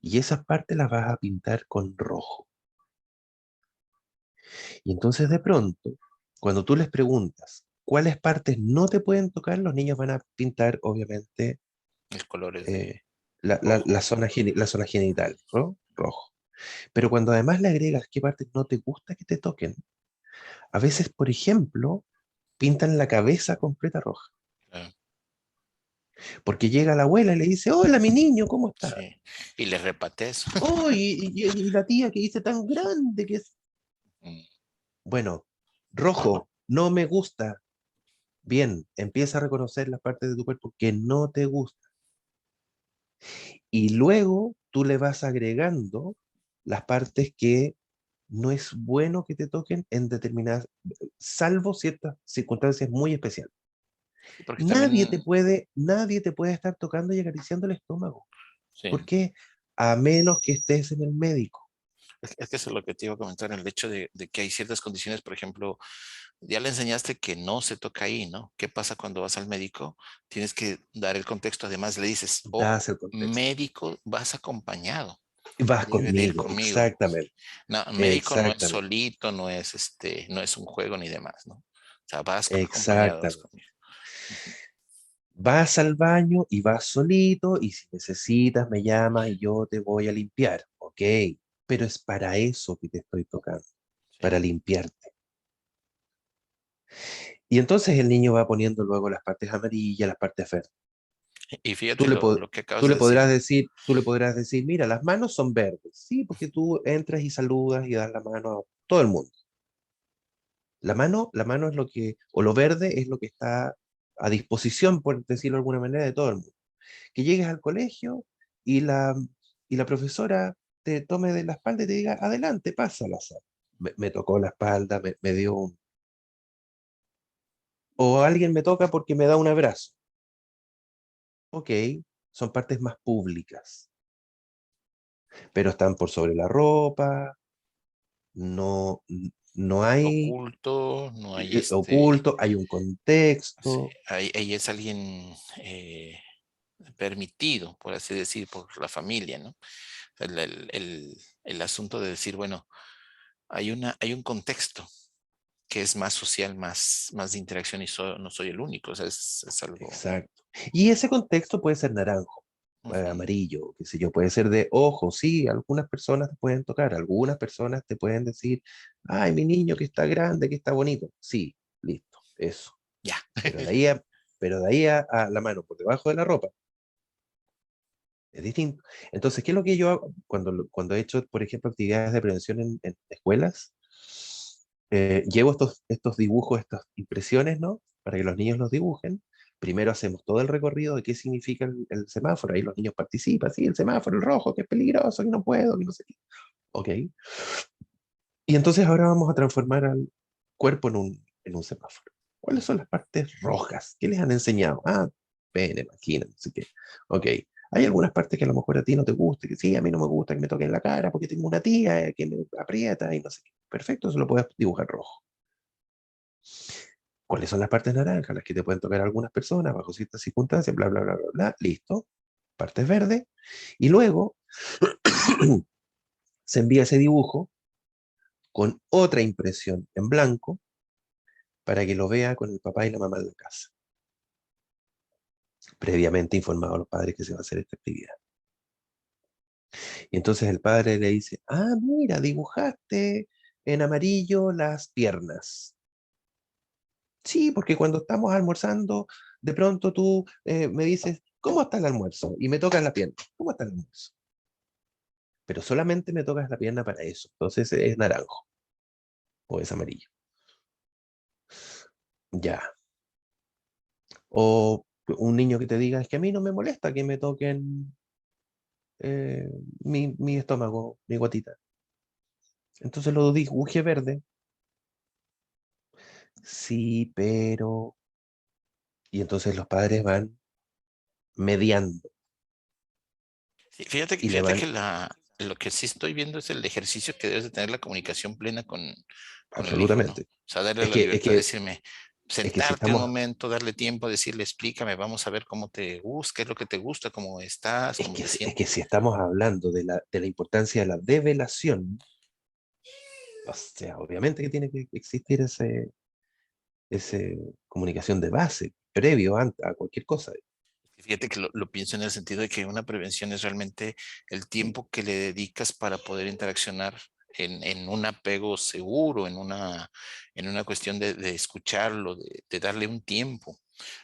S2: Y esas partes las vas a pintar con rojo. Y entonces de pronto, cuando tú les preguntas cuáles partes no te pueden tocar, los niños van a pintar, obviamente,
S1: El color es de
S2: eh, la,
S1: rojo.
S2: la zona genital, ¿no? Rojo. Pero cuando además le agregas qué partes no te gusta que te toquen, a veces, por ejemplo, pintan la cabeza completa roja.
S1: Claro.
S2: Porque llega la abuela y le dice, hola, mi niño, ¿cómo está?
S1: Sí. Y le repates.
S2: Oh, y la tía que dice tan grande que es.
S1: Mm.
S2: Bueno, rojo, no me gusta. Bien, empieza a reconocer las partes de tu cuerpo que no te gustan. Y luego tú le vas agregando las partes que no es bueno que te toquen en determinadas, salvo ciertas circunstancias muy especiales.
S1: Sí, porque también,
S2: Nadie te puede estar tocando y acariciando el estómago.
S1: sí,
S2: ¿Por qué? A menos que estés en el médico.
S1: es que eso es lo que te iba a comentar, el hecho de que hay ciertas condiciones, por ejemplo, ya le enseñaste que no se toca ahí, ¿no? ¿Qué pasa cuando vas al médico? Tienes que dar el contexto, además le dices, ojo,
S2: Das el contexto.
S1: médico, vas acompañado,
S2: Vas
S1: debe de ir
S2: conmigo,
S1: conmigo.
S2: exactamente,
S1: No, médico no es
S2: exactamente,
S1: solito, no es no es un juego ni demás, ¿no? O sea, vas acompañado, vas
S2: exactamente.
S1: conmigo. Ujú.
S2: Vas al baño y vas solito y si necesitas me llamas y yo te voy a limpiar, ok, pero es para eso que te estoy tocando,
S1: Sí.
S2: para limpiarte. Y entonces el niño va poniendo luego las partes amarillas, las partes verdes.
S1: Y
S2: Tú
S1: fíjate
S2: le, po-
S1: lo que acabas de decir.
S2: tú le podrás decir, mira, las manos son verdes, sí, porque tú entras y saludas y das la mano a todo el mundo. La mano es lo que, o lo verde es lo que está a disposición, por decirlo de alguna manera, de todo el mundo. Que llegues al colegio y y la profesora te tome de la espalda y te diga, adelante, pásala. Sara". Me tocó la espalda, me dio un... O alguien me toca porque me da un abrazo. Ok, son partes más públicas, pero están por sobre la ropa, no, no hay
S1: Oculto, no hay
S2: oculto, hay un
S1: sí,
S2: contexto.
S1: ahí es alguien permitido, por así decir, por la familia, ¿no? El asunto de decir, bueno, hay un contexto que es más social, más de interacción y no soy el único, o sea, es algo.
S2: Exacto. Y ese contexto puede ser naranjo,
S1: Ujú.
S2: amarillo, qué sé yo, puede ser de ojo, sí, algunas personas te pueden tocar, algunas personas te pueden decir, ay, mi niño que está grande, que está bonito. Sí, listo, eso.
S1: Ya.
S2: Pero pero de ahí a la mano por debajo de la ropa es distinto. Entonces, ¿qué es lo que yo hago cuando he hecho, por ejemplo, actividades de prevención en escuelas? Llevo estos dibujos, estas impresiones, ¿no? Para que los niños los dibujen. Primero hacemos todo el recorrido de qué significa el semáforo. Ahí los niños participan. Sí, el semáforo, el rojo, que es peligroso, que no puedo, que no sé qué. Ok. Y entonces ahora vamos a transformar al cuerpo en un semáforo. ¿Cuáles son las partes rojas? ¿Qué les han enseñado? Ah, pene, vagina, no sé qué. Ok. Hay algunas partes que a lo mejor a ti no te guste, que sí, a mí no me gusta que me toquen la cara porque tengo una tía que me aprieta y no sé qué. Perfecto, eso lo puedes dibujar rojo. ¿Cuáles son las partes naranjas? Las que te pueden tocar a algunas personas bajo ciertas circunstancias, bla, bla, bla, bla, bla. Listo. Partes verdes. Y luego se envía ese dibujo con otra impresión en blanco para que lo vea con el papá y la mamá en la casa, previamente informado a los padres que se va a hacer esta actividad. Y entonces el padre le dice, ah, mira, dibujaste en amarillo las piernas. Sí, porque cuando estamos almorzando, de pronto tú me dices, ¿cómo está el almuerzo? Y me tocas la pierna. ¿Cómo está el almuerzo? Pero solamente me tocas la pierna para eso. Entonces es naranjo o es amarillo. Ya. O un niño que te diga, es que a mí no me molesta que me toquen eh, mi estómago, mi guatita. Entonces lo dibujé verde. Sí, pero... Y entonces los padres van mediando
S1: Sí, fíjate,
S2: y le
S1: fíjate
S2: van
S1: que lo que sí estoy viendo es el ejercicio que debes de tener la comunicación plena con el hijo, ¿no? O
S2: absolutamente.
S1: sea, darle
S2: Es
S1: la
S2: que, es
S1: libertad de
S2: que,
S1: decirme,
S2: es que si
S1: sentarte un
S2: estamos,
S1: momento, darle tiempo, decirle, explícame, vamos a ver cómo te gusta, qué es lo que te gusta, cómo estás, cómo te
S2: es que
S1: sientes.
S2: si estamos hablando de la importancia de la develación, o sea, obviamente que tiene que existir ese comunicación de base, previo a cualquier cosa.
S1: Fíjate que lo pienso en el sentido de que una prevención es realmente el tiempo que le dedicas para poder interaccionar en un apego seguro, en una cuestión de escucharlo, de darle un tiempo,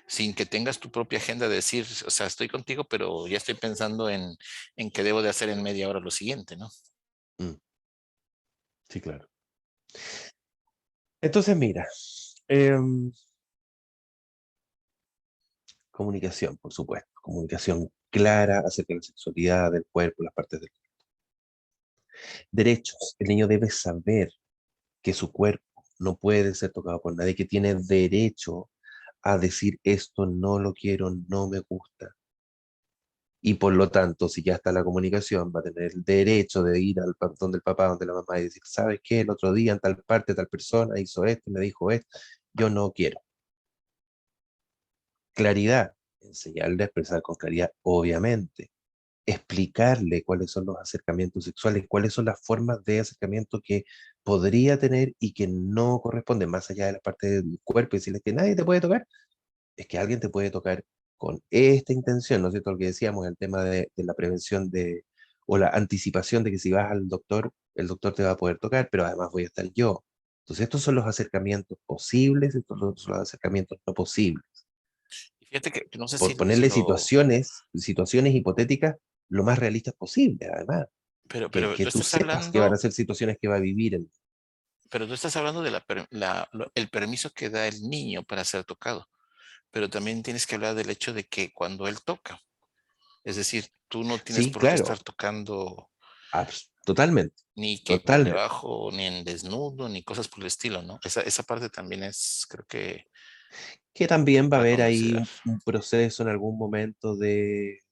S1: sin que tengas tu propia agenda de decir, o sea, estoy contigo, pero ya estoy pensando en qué debo de hacer en media hora lo siguiente, ¿no?
S2: Mm, sí, claro. Entonces, mira, em, comunicación, por supuesto, comunicación clara acerca de la sexualidad, del cuerpo, las partes del cuerpo. Derechos, el niño debe saber que su cuerpo no puede ser tocado por nadie, que tiene derecho a decir esto no lo quiero, no me gusta. Y por lo tanto, si ya está la comunicación, va a tener el derecho de ir donde el papá, donde la mamá y decir, ¿sabes qué? El otro día en tal parte, tal persona hizo esto, me dijo esto, yo no quiero. Claridad, enseñarle a expresar con claridad, obviamente. Explicarle cuáles son los acercamientos sexuales, cuáles son las formas de acercamiento que podría tener y que no corresponden más allá de la parte del cuerpo y decirle que nadie te puede tocar, es que alguien te puede tocar con esta intención, ¿no es cierto? Lo que decíamos, el tema de la prevención o la anticipación de que si vas al doctor, el doctor te va a poder tocar, pero además voy a estar yo. Entonces, estos son los acercamientos posibles, estos son los acercamientos no posibles.
S1: Y fíjate que no sé
S2: Por
S1: si
S2: ponerle situaciones hipotéticas lo más realistas posible, además,
S1: pero
S2: que
S1: tú
S2: tú
S1: estás
S2: sepas que van a
S1: hablando,
S2: ser situaciones que va a vivir el...
S1: pero tú estás hablando de el permiso que da el niño para ser tocado, pero también tienes que hablar del hecho de que cuando él toca, es decir, tú no tienes
S2: Sí,
S1: por qué estar
S2: claro,
S1: tocando
S2: totalmente,
S1: ni que por
S2: totalmente.
S1: debajo, ni en desnudo, ni cosas por el estilo, ¿no? Esa parte también es, creo que,
S2: Que también va a
S1: para
S2: haber ahí
S1: considerar.
S2: un proceso en algún momento de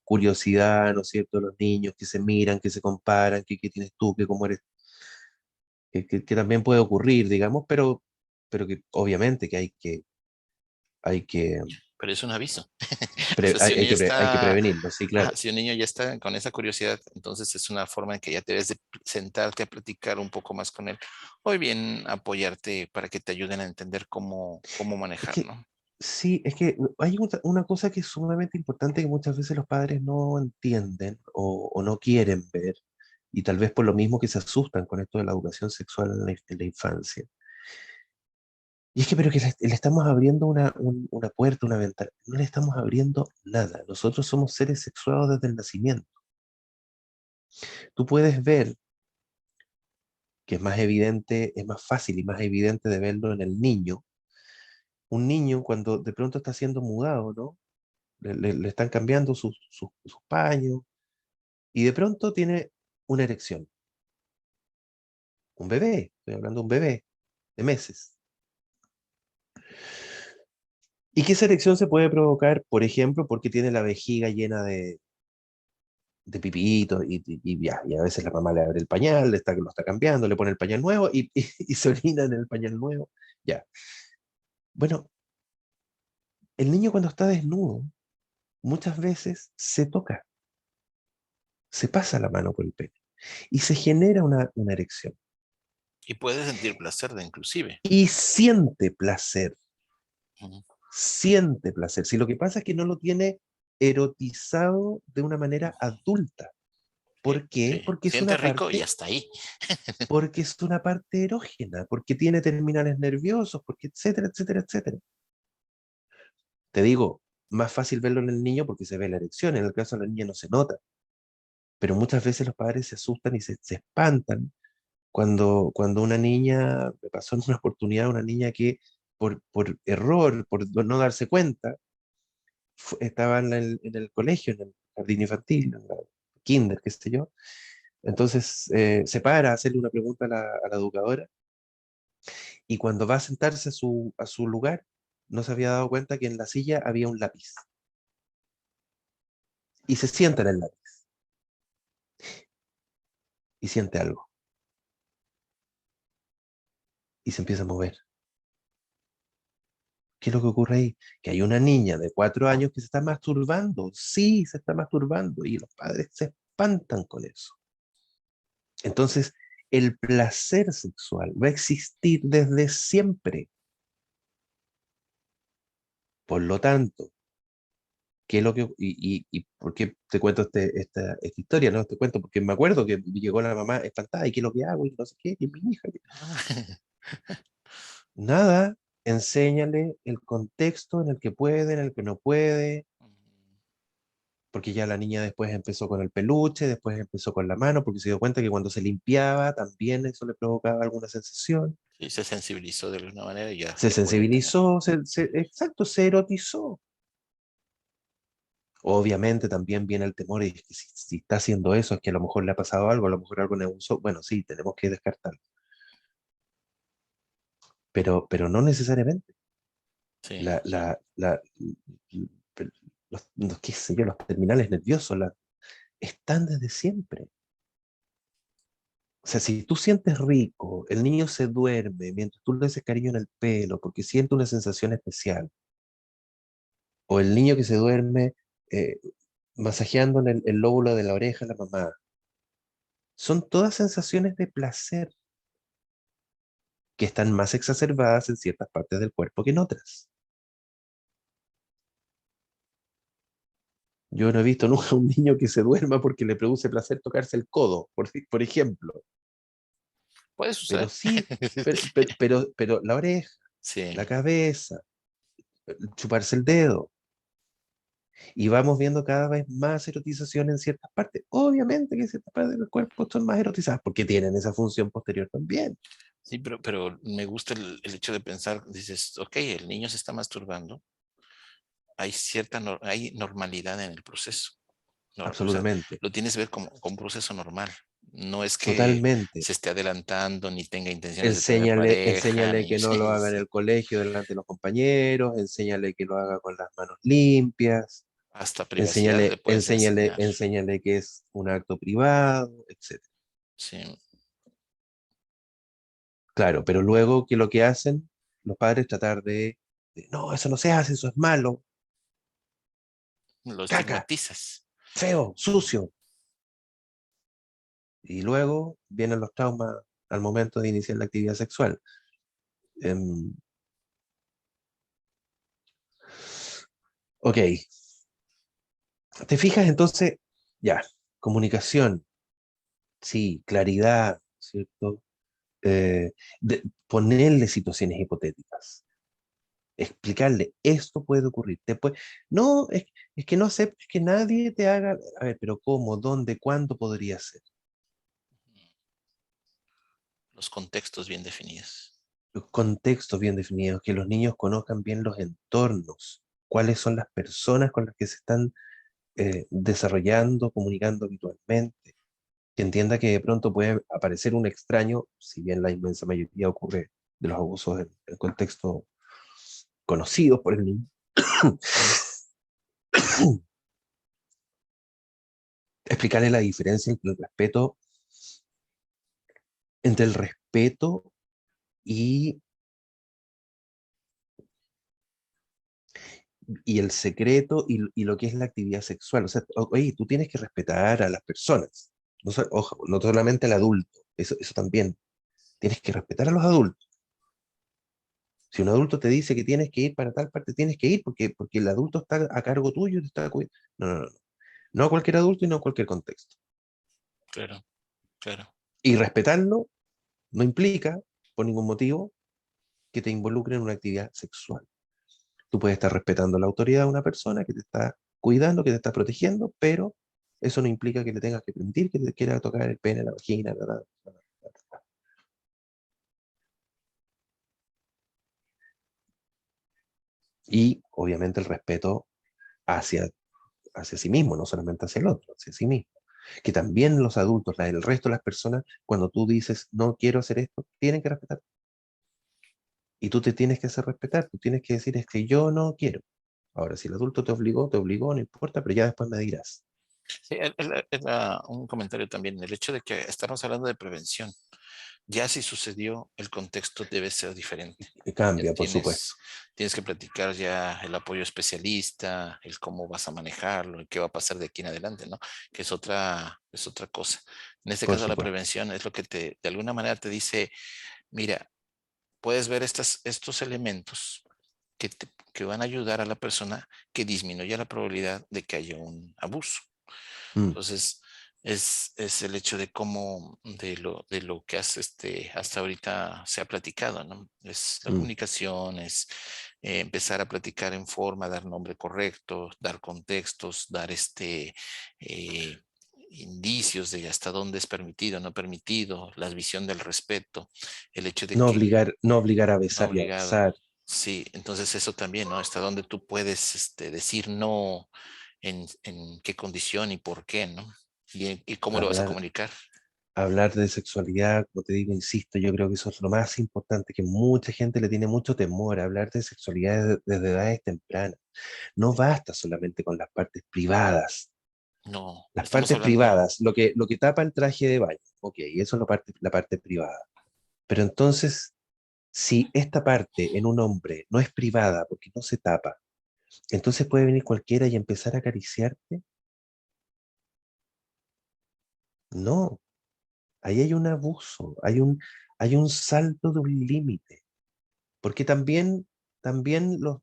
S2: curiosidad, ¿no es cierto? Los niños que se miran, que se comparan, que tienes tú, que cómo eres, que también puede ocurrir, digamos, pero que obviamente que hay que,
S1: Pero es un aviso. O sea, si un
S2: hay
S1: niño
S2: hay que
S1: está,
S2: prevenirlo, sí,
S1: ajá,
S2: claro.
S1: si un niño ya está con esa curiosidad, entonces es una forma en que ya debes de sentarte a platicar un poco más con él, o bien apoyarte para que te ayuden a entender cómo
S2: Es
S1: manejar,
S2: que
S1: ¿no?
S2: sí, es que hay una cosa que es sumamente importante que muchas veces los padres no entienden o no quieren ver, y tal vez por lo mismo que se asustan con esto de la educación sexual en la infancia. Y es que, pero que le estamos abriendo una puerta, una ventana. No le estamos abriendo nada. Nosotros somos seres sexuados desde el nacimiento. Tú puedes ver que es más evidente, es más fácil y más evidente de verlo en el niño. Un niño cuando de pronto está siendo mudado, ¿no? Le están cambiando sus paños y de pronto tiene una erección. Un bebé, estoy hablando de un bebé de meses. Y que esa erección se puede provocar, por ejemplo, porque tiene la vejiga llena de pipito y a veces la mamá le abre el pañal, lo está cambiando, le pone el pañal nuevo y se orina en el pañal nuevo. Ya. Bueno, el niño cuando está desnudo muchas veces se toca, se pasa la mano por el pene y se genera una erección.
S1: Y puede sentir placer de inclusive.
S2: y siente placer,
S1: Ujú.
S2: siente placer. Si lo que pasa es que no lo tiene erotizado de una manera adulta.
S1: Sí,
S2: ¿Por qué?
S1: sí. Siente rico y hasta ahí.
S2: Porque es una parte erógena, porque tiene terminales nerviosos, porque etcétera, etcétera, etcétera. Te digo, más fácil verlo en el niño porque se ve la erección, en el caso de la niña no se nota, pero muchas veces los padres se asustan y se espantan cuando una niña, me pasó en una oportunidad, una niña que por error, por no darse cuenta, estaba en el colegio, en el jardín infantil, en la kinder, qué sé yo. Entonces se para a hacerle una pregunta a la educadora y cuando va a sentarse a su lugar, no se había dado cuenta que en la silla había un lápiz y se sienta en el lápiz y siente algo y se empieza a mover. ¿Qué es lo que ocurre ahí? Que hay una niña de 4 años que se está masturbando. Sí, se está masturbando y los padres se espantan con eso. Entonces, el placer sexual va a existir desde siempre. Por lo tanto, ¿qué es lo que, y por qué te cuento esta historia? No te cuento porque me acuerdo que llegó la mamá espantada y qué es lo que hago y no sé qué, y mi hija. Nada, enséñale el contexto en el que puede, en el que no puede, porque ya la niña después empezó con el peluche, después empezó con la mano, porque se dio cuenta que cuando se limpiaba también eso le provocaba alguna sensación.
S1: Sí, se sensibilizó de alguna manera y
S2: Se
S1: ya puede tener.
S2: sensibilizó, exacto, se erotizó. Obviamente también viene el temor y que si está haciendo eso es que a lo mejor le ha pasado algo, a lo mejor algo le abusó. Bueno, sí, tenemos que descartarlo, pero no necesariamente.
S1: Sí,
S2: La, la, la, qué sé yo, los terminales nerviosos están desde siempre. O sea, si tú sientes rico, el niño se duerme mientras tú le haces cariño en el pelo porque siente una sensación especial, o el niño que se duerme eh, masajeando en el lóbulo de la oreja a la mamá, son todas sensaciones de placer que están más exacerbadas en ciertas partes del cuerpo que en otras. Yo no he visto nunca un niño que se duerma porque le produce placer tocarse el codo, por ejemplo,
S1: puede
S2: pero
S1: suceder.
S2: sí, pero la oreja, la
S1: Sí,
S2: cabeza, chuparse el dedo, y vamos viendo cada vez más erotización en ciertas partes. Obviamente que ciertas partes del cuerpo son más erotizadas porque tienen esa función posterior también.
S1: sí, pero me gusta el hecho de pensar, dices, ok, el niño se está masturbando, hay hay normalidad en el proceso. O sea,
S2: Absolutamente.
S1: lo tienes que ver como un proceso normal. No es que
S2: Totalmente.
S1: se esté adelantando ni tenga intenciones de tener
S2: Enséñale,
S1: pareja,
S2: enséñale
S1: ni
S2: que no lo
S1: sí,
S2: haga en
S1: sí,
S2: el colegio delante de los compañeros, enséñale que lo haga con las manos limpias,
S1: hasta privacidad le puedes enseñar.
S2: enséñale que es un acto privado, etc.
S1: Sí,
S2: Claro, pero luego que lo que hacen los padres tratar no, eso no se hace, eso es malo,
S1: lo
S2: caca,
S1: estigmatizas.
S2: feo, sucio. Y luego vienen los traumas al momento de iniciar la actividad sexual. Em, ok, ¿te fijas entonces? Ya, comunicación, sí, claridad, ¿cierto? Ponerle situaciones hipotéticas, explicarle, esto puede ocurrir. No, es que no aceptes que nadie te haga, a ver, pero ¿cómo, dónde, cuándo podría ser?
S1: Los contextos bien definidos.
S2: Los contextos bien definidos, que los niños conozcan bien los entornos, cuáles son las personas con las que se están desarrollando, comunicando habitualmente, que entienda que de pronto puede aparecer un extraño, si bien la inmensa mayoría ocurre de los abusos en contexto conocidos por el niño. Explicarle la diferencia entre el respeto y, y el secreto y lo que es la actividad sexual. O sea, oye, tú tienes que respetar a las personas, ojo, no solamente al adulto, eso también, Tienes que respetar a los adultos. Si un adulto te dice que tienes que ir para tal parte, tienes que ir porque el adulto está a cargo tuyo y te está cuidando. No, no, no. No a cualquier adulto y no a cualquier contexto.
S1: Claro, claro.
S2: Y respetarlo no implica, por ningún motivo, que te involucre en una actividad sexual. Tú puedes estar respetando la autoridad de una persona que te está cuidando, que te está protegiendo, pero eso no implica que le tengas que permitir que te quiera tocar el pene, la vagina, la. Y obviamente el respeto hacia, hacia sí mismo, no solamente hacia el otro, hacia sí mismo. Que también los adultos, el resto de las personas, cuando tú dices no quiero hacer esto, tienen que respetar. Y tú te tienes que hacer respetar, tú tienes que decir es que yo no quiero. Ahora, si el adulto te obligó, no importa, pero ya después me dirás.
S1: Sí, un comentario también, el hecho de que estamos hablando de prevención. Ya si sucedió, el contexto debe ser diferente.
S2: Y
S1: Ya
S2: cambia, por supuesto.
S1: tienes que platicar ya el apoyo especialista, el cómo vas a manejarlo, y qué va a pasar de aquí en adelante, ¿no? Que es otra cosa. En este
S2: Por
S1: caso, la
S2: supuesto.
S1: prevención es lo que de alguna manera te dice, mira, puedes ver estos elementos que van a ayudar a la persona que disminuya la probabilidad de que haya un abuso.
S2: Mm,
S1: Entonces, es el hecho de cómo, de lo que hasta ahorita se ha platicado, ¿no? Es la
S2: mm.
S1: comunicación, es empezar a platicar en forma, dar nombre correcto, dar contextos, dar eh, indicios de hasta dónde es permitido, no permitido, la visión del respeto, el hecho de que
S2: No obligar a
S1: no
S2: besar y a
S1: obligado.
S2: besar.
S1: Sí, entonces eso también, ¿no? Hasta dónde tú puedes decir no, en qué condición y por qué, ¿no? Y cómo lo vas a
S2: Hablar,
S1: comunicar.
S2: hablar de sexualidad, como te digo, insisto, yo creo que eso es lo más importante, que mucha gente le tiene mucho temor a hablar de sexualidad desde edades tempranas. No basta solamente con las partes privadas.
S1: No,
S2: Las
S1: estamos
S2: partes
S1: hablando,
S2: privadas, lo que tapa el traje de baño, ok, eso es la parte privada. Pero entonces, si esta parte en un hombre no es privada porque no se tapa, entonces puede venir cualquiera y empezar a acariciarte. No, ahí hay un abuso, hay un salto de un límite, porque también los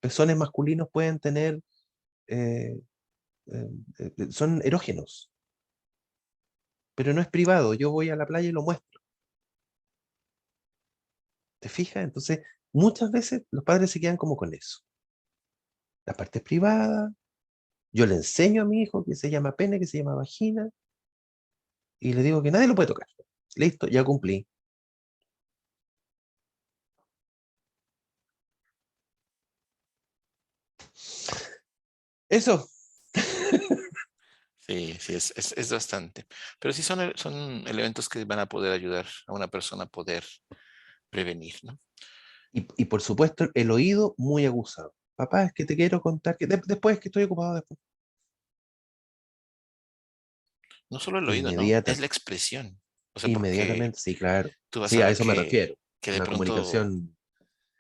S2: pezones masculinos pueden tener, eh, son erógenos, pero no es privado, yo voy a la playa y lo muestro, ¿te fijas? Entonces, muchas veces los padres se quedan como con eso. La parte es privada, yo le enseño a mi hijo que se llama pene, que se llama vagina, y le digo que nadie lo puede tocar. Listo, ya cumplí. Eso.
S1: sí, sí, es bastante. Pero sí son elementos que van a poder ayudar a una persona a poder prevenir, ¿no?
S2: Y por supuesto, el oído muy aguzado. Papá, es que te quiero contar que después que estoy ocupado después.
S1: No solo el oído, ¿no? Es
S2: Inmediata,
S1: la expresión. O sea, porque
S2: inmediatamente, sí, claro.
S1: tú vas
S2: Sí,
S1: a
S2: a
S1: ver
S2: eso me refiero.
S1: que
S2: Una comunicación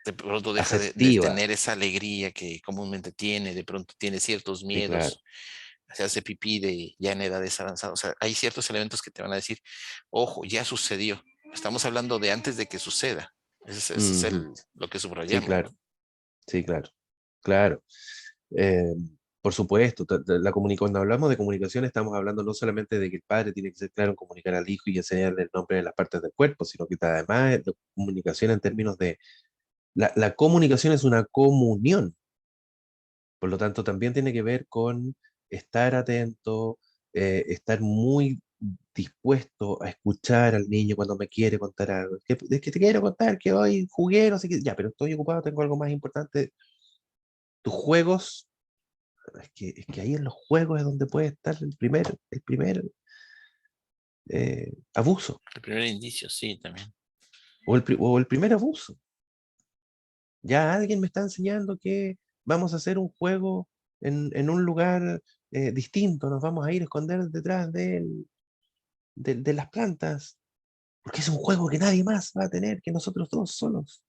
S1: de pronto deja de
S2: asertiva.
S1: tener esa alegría que comúnmente tiene, de pronto tiene ciertos
S2: Sí, claro.
S1: miedos, se hace pipí ya en edades avanzadas. O sea, hay ciertos elementos que te van a decir, ojo, ya sucedió. Estamos hablando de antes de que suceda. Ese es
S2: Ujú.
S1: lo que
S2: Sí,
S1: subrayamos,
S2: claro.
S1: ¿no?
S2: Sí, claro. Claro. Eh, por supuesto, cuando hablamos de comunicación estamos hablando no solamente de que el padre tiene que ser claro en comunicar al hijo y enseñarle el nombre de las partes del cuerpo, sino que además es comunicación en términos de. La comunicación es una comunión, por lo tanto también tiene que ver con estar atento, estar muy dispuesto a escuchar al niño cuando me quiere contar algo. Es que te quiero contar que hoy jugué, no sé qué, ya, pero estoy ocupado, tengo algo más importante. Tus juegos, es que ahí en los juegos es donde puede estar el primer abuso,
S1: El primer indicio, sí, también.
S2: o el primer abuso. Ya alguien me está enseñando que vamos a hacer un juego en un lugar distinto, nos vamos a ir a esconder detrás de las plantas, porque es un juego que nadie más va a tener que nosotros dos solos.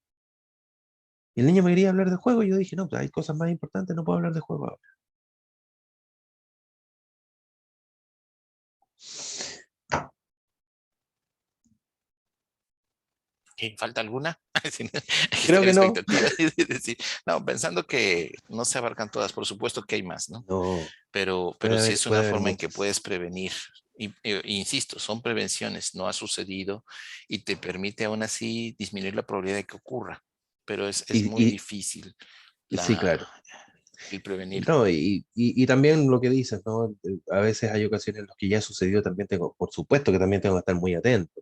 S2: Y el niño me quería hablar de juego y yo dije, no, pues hay cosas más importantes, no puedo hablar de juego ahora.
S1: ¿Qué, falta alguna? Sí, aquí está
S2: Creo
S1: la
S2: que no.
S1: expectativa de decir, no, pensando que no se abarcan todas, por supuesto que hay más, ¿no?
S2: No,
S1: Pero sí es una
S2: puede haber
S1: forma en que
S2: muchas.
S1: puedes prevenir. Insisto, son prevenciones, no ha sucedido y te permite aún así disminuir la probabilidad de que ocurra, pero es muy
S2: Y
S1: difícil
S2: sí,
S1: la,
S2: claro.
S1: el prevenirlo.
S2: No, también lo que dices, ¿no? A veces hay ocasiones en las que ya sucedió, también tengo, por supuesto que también tengo que estar muy atento.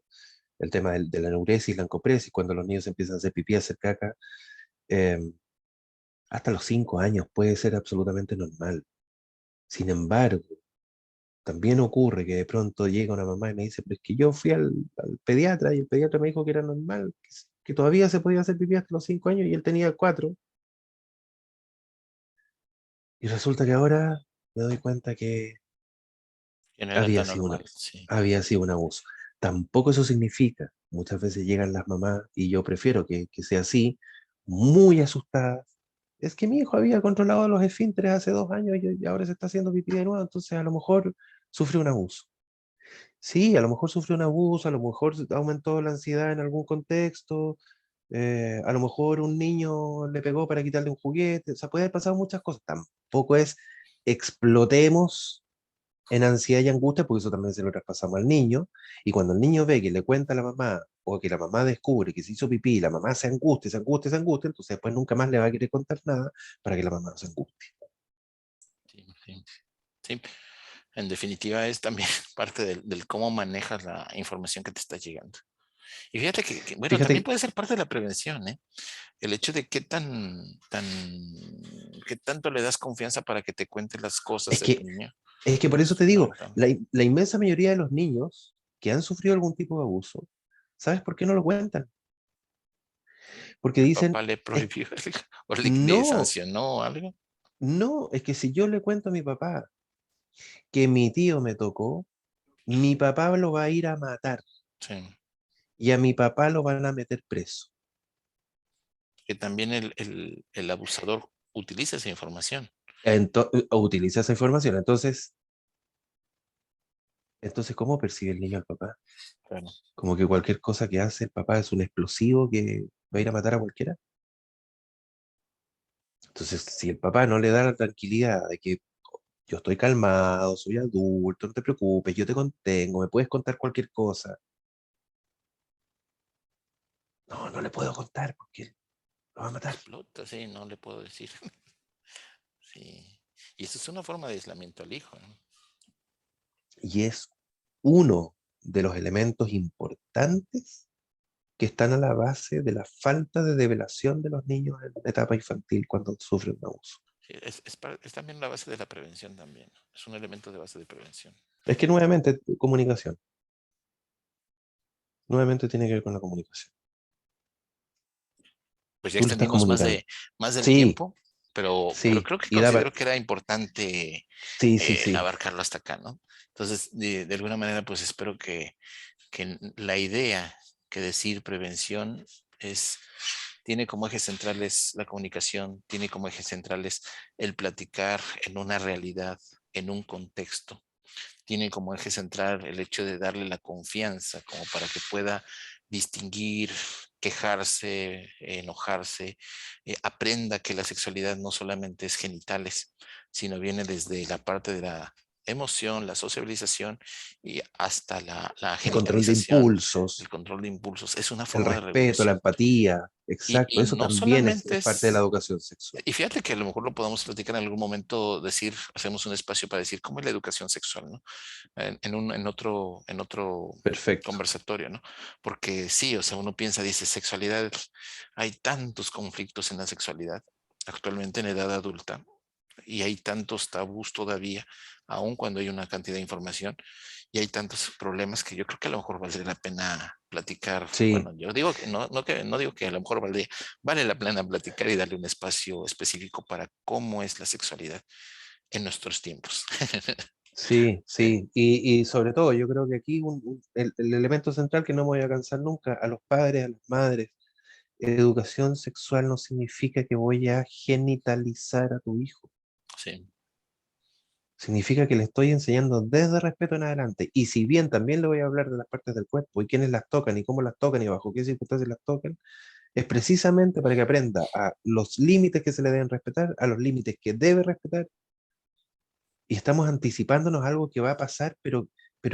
S2: El tema de la enuresis, la encopresis, cuando los niños empiezan a hacer pipí, a hacer caca, eh, hasta los 5 años puede ser absolutamente normal. Sin embargo, también ocurre que de pronto llega una mamá y me dice, pero es que yo fui al pediatra y el pediatra me dijo que era normal, que todavía se podía hacer pipí hasta los 5 años y él tenía 4. Y resulta que ahora me doy cuenta que
S1: Que no era
S2: había
S1: tan
S2: sido
S1: normal, sí.
S2: había sido un abuso. Tampoco eso significa, muchas veces llegan las mamás, y yo prefiero que sea así, muy asustadas. Es que mi hijo había controlado los esfínteres hace 2 años y ahora se está haciendo pipí de nuevo, entonces a lo mejor sufrió un abuso. Sí, a lo mejor sufrió un abuso, a lo mejor aumentó la ansiedad en algún contexto, a lo mejor un niño le pegó para quitarle un juguete, o sea, puede haber pasado muchas cosas. Tampoco es explotemos en ansiedad y angustia, porque eso también se lo traspasamos al niño, y cuando el niño ve que le cuenta a la mamá, o que la mamá descubre que se hizo pipí, y la mamá se angustia, se angustia, se angustia, entonces después nunca más le va a querer contar nada para que la mamá no se angustie.
S1: Sí, sí, sí. En definitiva es también parte del cómo manejas la información que te está llegando. Y fíjate bueno, también
S2: Fíjate,
S1: puede ser parte de la prevención, ¿eh? El hecho de qué tanto le das confianza para que te cuente las cosas
S2: es
S1: de tu
S2: que,
S1: niño.
S2: es que por eso
S1: Es
S2: te digo,
S1: fundamental.
S2: la inmensa mayoría de los niños que han sufrido algún tipo de abuso, ¿sabes por qué no lo cuentan? Porque
S1: El
S2: dicen,
S1: papá le
S2: es,
S1: prohibió algo, o le
S2: no,
S1: sancionó algo.
S2: no, es que si yo le cuento a mi papá que mi tío me tocó, mi papá lo va a ir a matar
S1: Sí.
S2: y a mi papá lo van a meter preso.
S1: Que también el abusador utiliza esa información.
S2: O utiliza esa información. Entonces, ¿cómo percibe el niño al papá?
S1: Claro.
S2: Como que cualquier cosa que hace el papá es un explosivo que va a ir a matar a cualquiera. Entonces, si el papá no le da la tranquilidad de que yo estoy calmado, soy adulto, no te preocupes, yo te contengo, me puedes contar cualquier cosa. No, no le puedo contar porque lo va a matar.
S1: Explota, sí, no le puedo decir. Sí. Y eso es una forma de aislamiento al hijo, ¿no?
S2: Y es uno de los elementos importantes que están a la base de la falta de develación de los niños en la etapa infantil cuando sufren un abuso.
S1: Sí, es también la base de la prevención también. Es un elemento de base de prevención.
S2: Es que nuevamente, comunicación. Nuevamente tiene que ver con la comunicación.
S1: Pues ya
S2: Tú le estás
S1: extendimos
S2: comunicando.
S1: más del
S2: Sí,
S1: tiempo, pero
S2: sí,
S1: creo que
S2: y da,
S1: considero que era importante
S2: sí, sí, sí.
S1: abarcarlo hasta acá, ¿no? Entonces, de alguna manera, pues espero que la idea que decir prevención tiene como ejes centrales la comunicación, tiene como ejes centrales el platicar en una realidad, en un contexto, tiene como eje central el hecho de darle la confianza como para que pueda distinguir, quejarse, enojarse, aprenda que la sexualidad no solamente es genitales, sino viene desde la parte de la emoción, la sociabilización y hasta la
S2: El control de
S1: genitalización, el
S2: impulsos,
S1: control de impulsos. Es una
S2: el
S1: forma de
S2: respeto, la
S1: regulación.
S2: empatía, exacto.
S1: Y
S2: Eso
S1: no
S2: también
S1: solamente
S2: es parte de la
S1: es
S2: educación sexual.
S1: y fíjate que a lo mejor lo podemos platicar en algún momento, decir, hacemos un espacio para decir cómo es la educación sexual, ¿no? En otro
S2: Perfecto.
S1: conversatorio, ¿no? Porque sí, o sea, uno piensa, dice, sexualidad, hay tantos conflictos en la sexualidad actualmente en edad adulta y hay tantos tabús todavía, aun cuando hay una cantidad de información y hay tantos problemas que yo creo que a lo mejor valdría la pena platicar.
S2: Sí,
S1: Bueno, yo digo que no digo que a lo mejor vale la pena platicar y darle un espacio específico para cómo es la sexualidad en nuestros tiempos.
S2: sí,
S1: Sí,
S2: sí. Y sobre todo, yo creo que aquí el elemento central que no me voy a cansar nunca, a los padres, a las madres, educación sexual no significa que voy a genitalizar a tu hijo.
S1: sí,
S2: significa que le estoy enseñando desde respeto en adelante. Y si bien también le voy a hablar de las partes del cuerpo y quiénes las tocan y cómo las tocan y bajo qué circunstancias las tocan, es precisamente para que aprenda a los límites que se le deben respetar, a los límites que debe respetar. Y estamos anticipándonos a algo que va a pasar, pero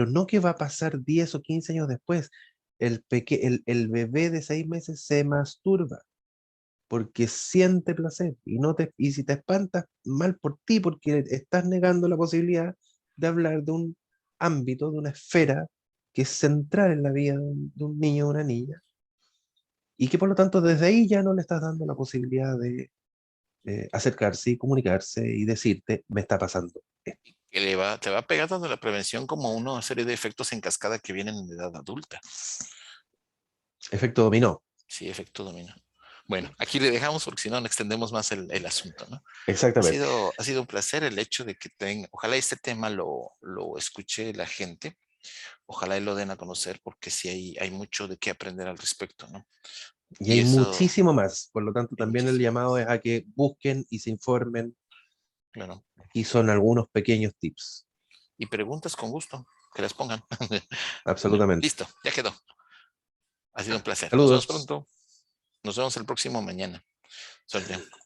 S2: no que va a pasar 10 o 15 años después. El bebé de 6 meses se masturba porque siente placer y si te espantas mal por ti porque estás negando la posibilidad de hablar de un ámbito, de una esfera que es central en la vida de un niño o una niña y que por lo tanto desde ahí ya no le estás dando la posibilidad de acercarse y comunicarse y decirte, me está pasando esto.
S1: Que te va a pegar tanto la prevención como una serie de efectos en cascada que vienen en edad adulta.
S2: Efecto dominó.
S1: Sí, efecto dominó. Bueno, aquí le dejamos porque si no, no extendemos más el asunto, ¿no?
S2: Exactamente.
S1: Ha sido un placer el hecho de que tenga, ojalá este tema lo escuche la gente, ojalá y lo den a conocer porque sí hay mucho de qué aprender al respecto, ¿no?
S2: Y
S1: Y
S2: hay
S1: eso,
S2: muchísimo más. Por lo tanto,
S1: hay
S2: también el
S1: muchísimo
S2: llamado
S1: más,
S2: es a que busquen y se informen.
S1: claro.
S2: Aquí son algunos pequeños tips.
S1: Y preguntas con gusto, que las pongan. Bueno,
S2: Absolutamente.
S1: listo, ya quedó. Ha sido un placer. Nos vemos
S2: Saludos.
S1: pronto. Nos vemos el próximo mañana. Suerte.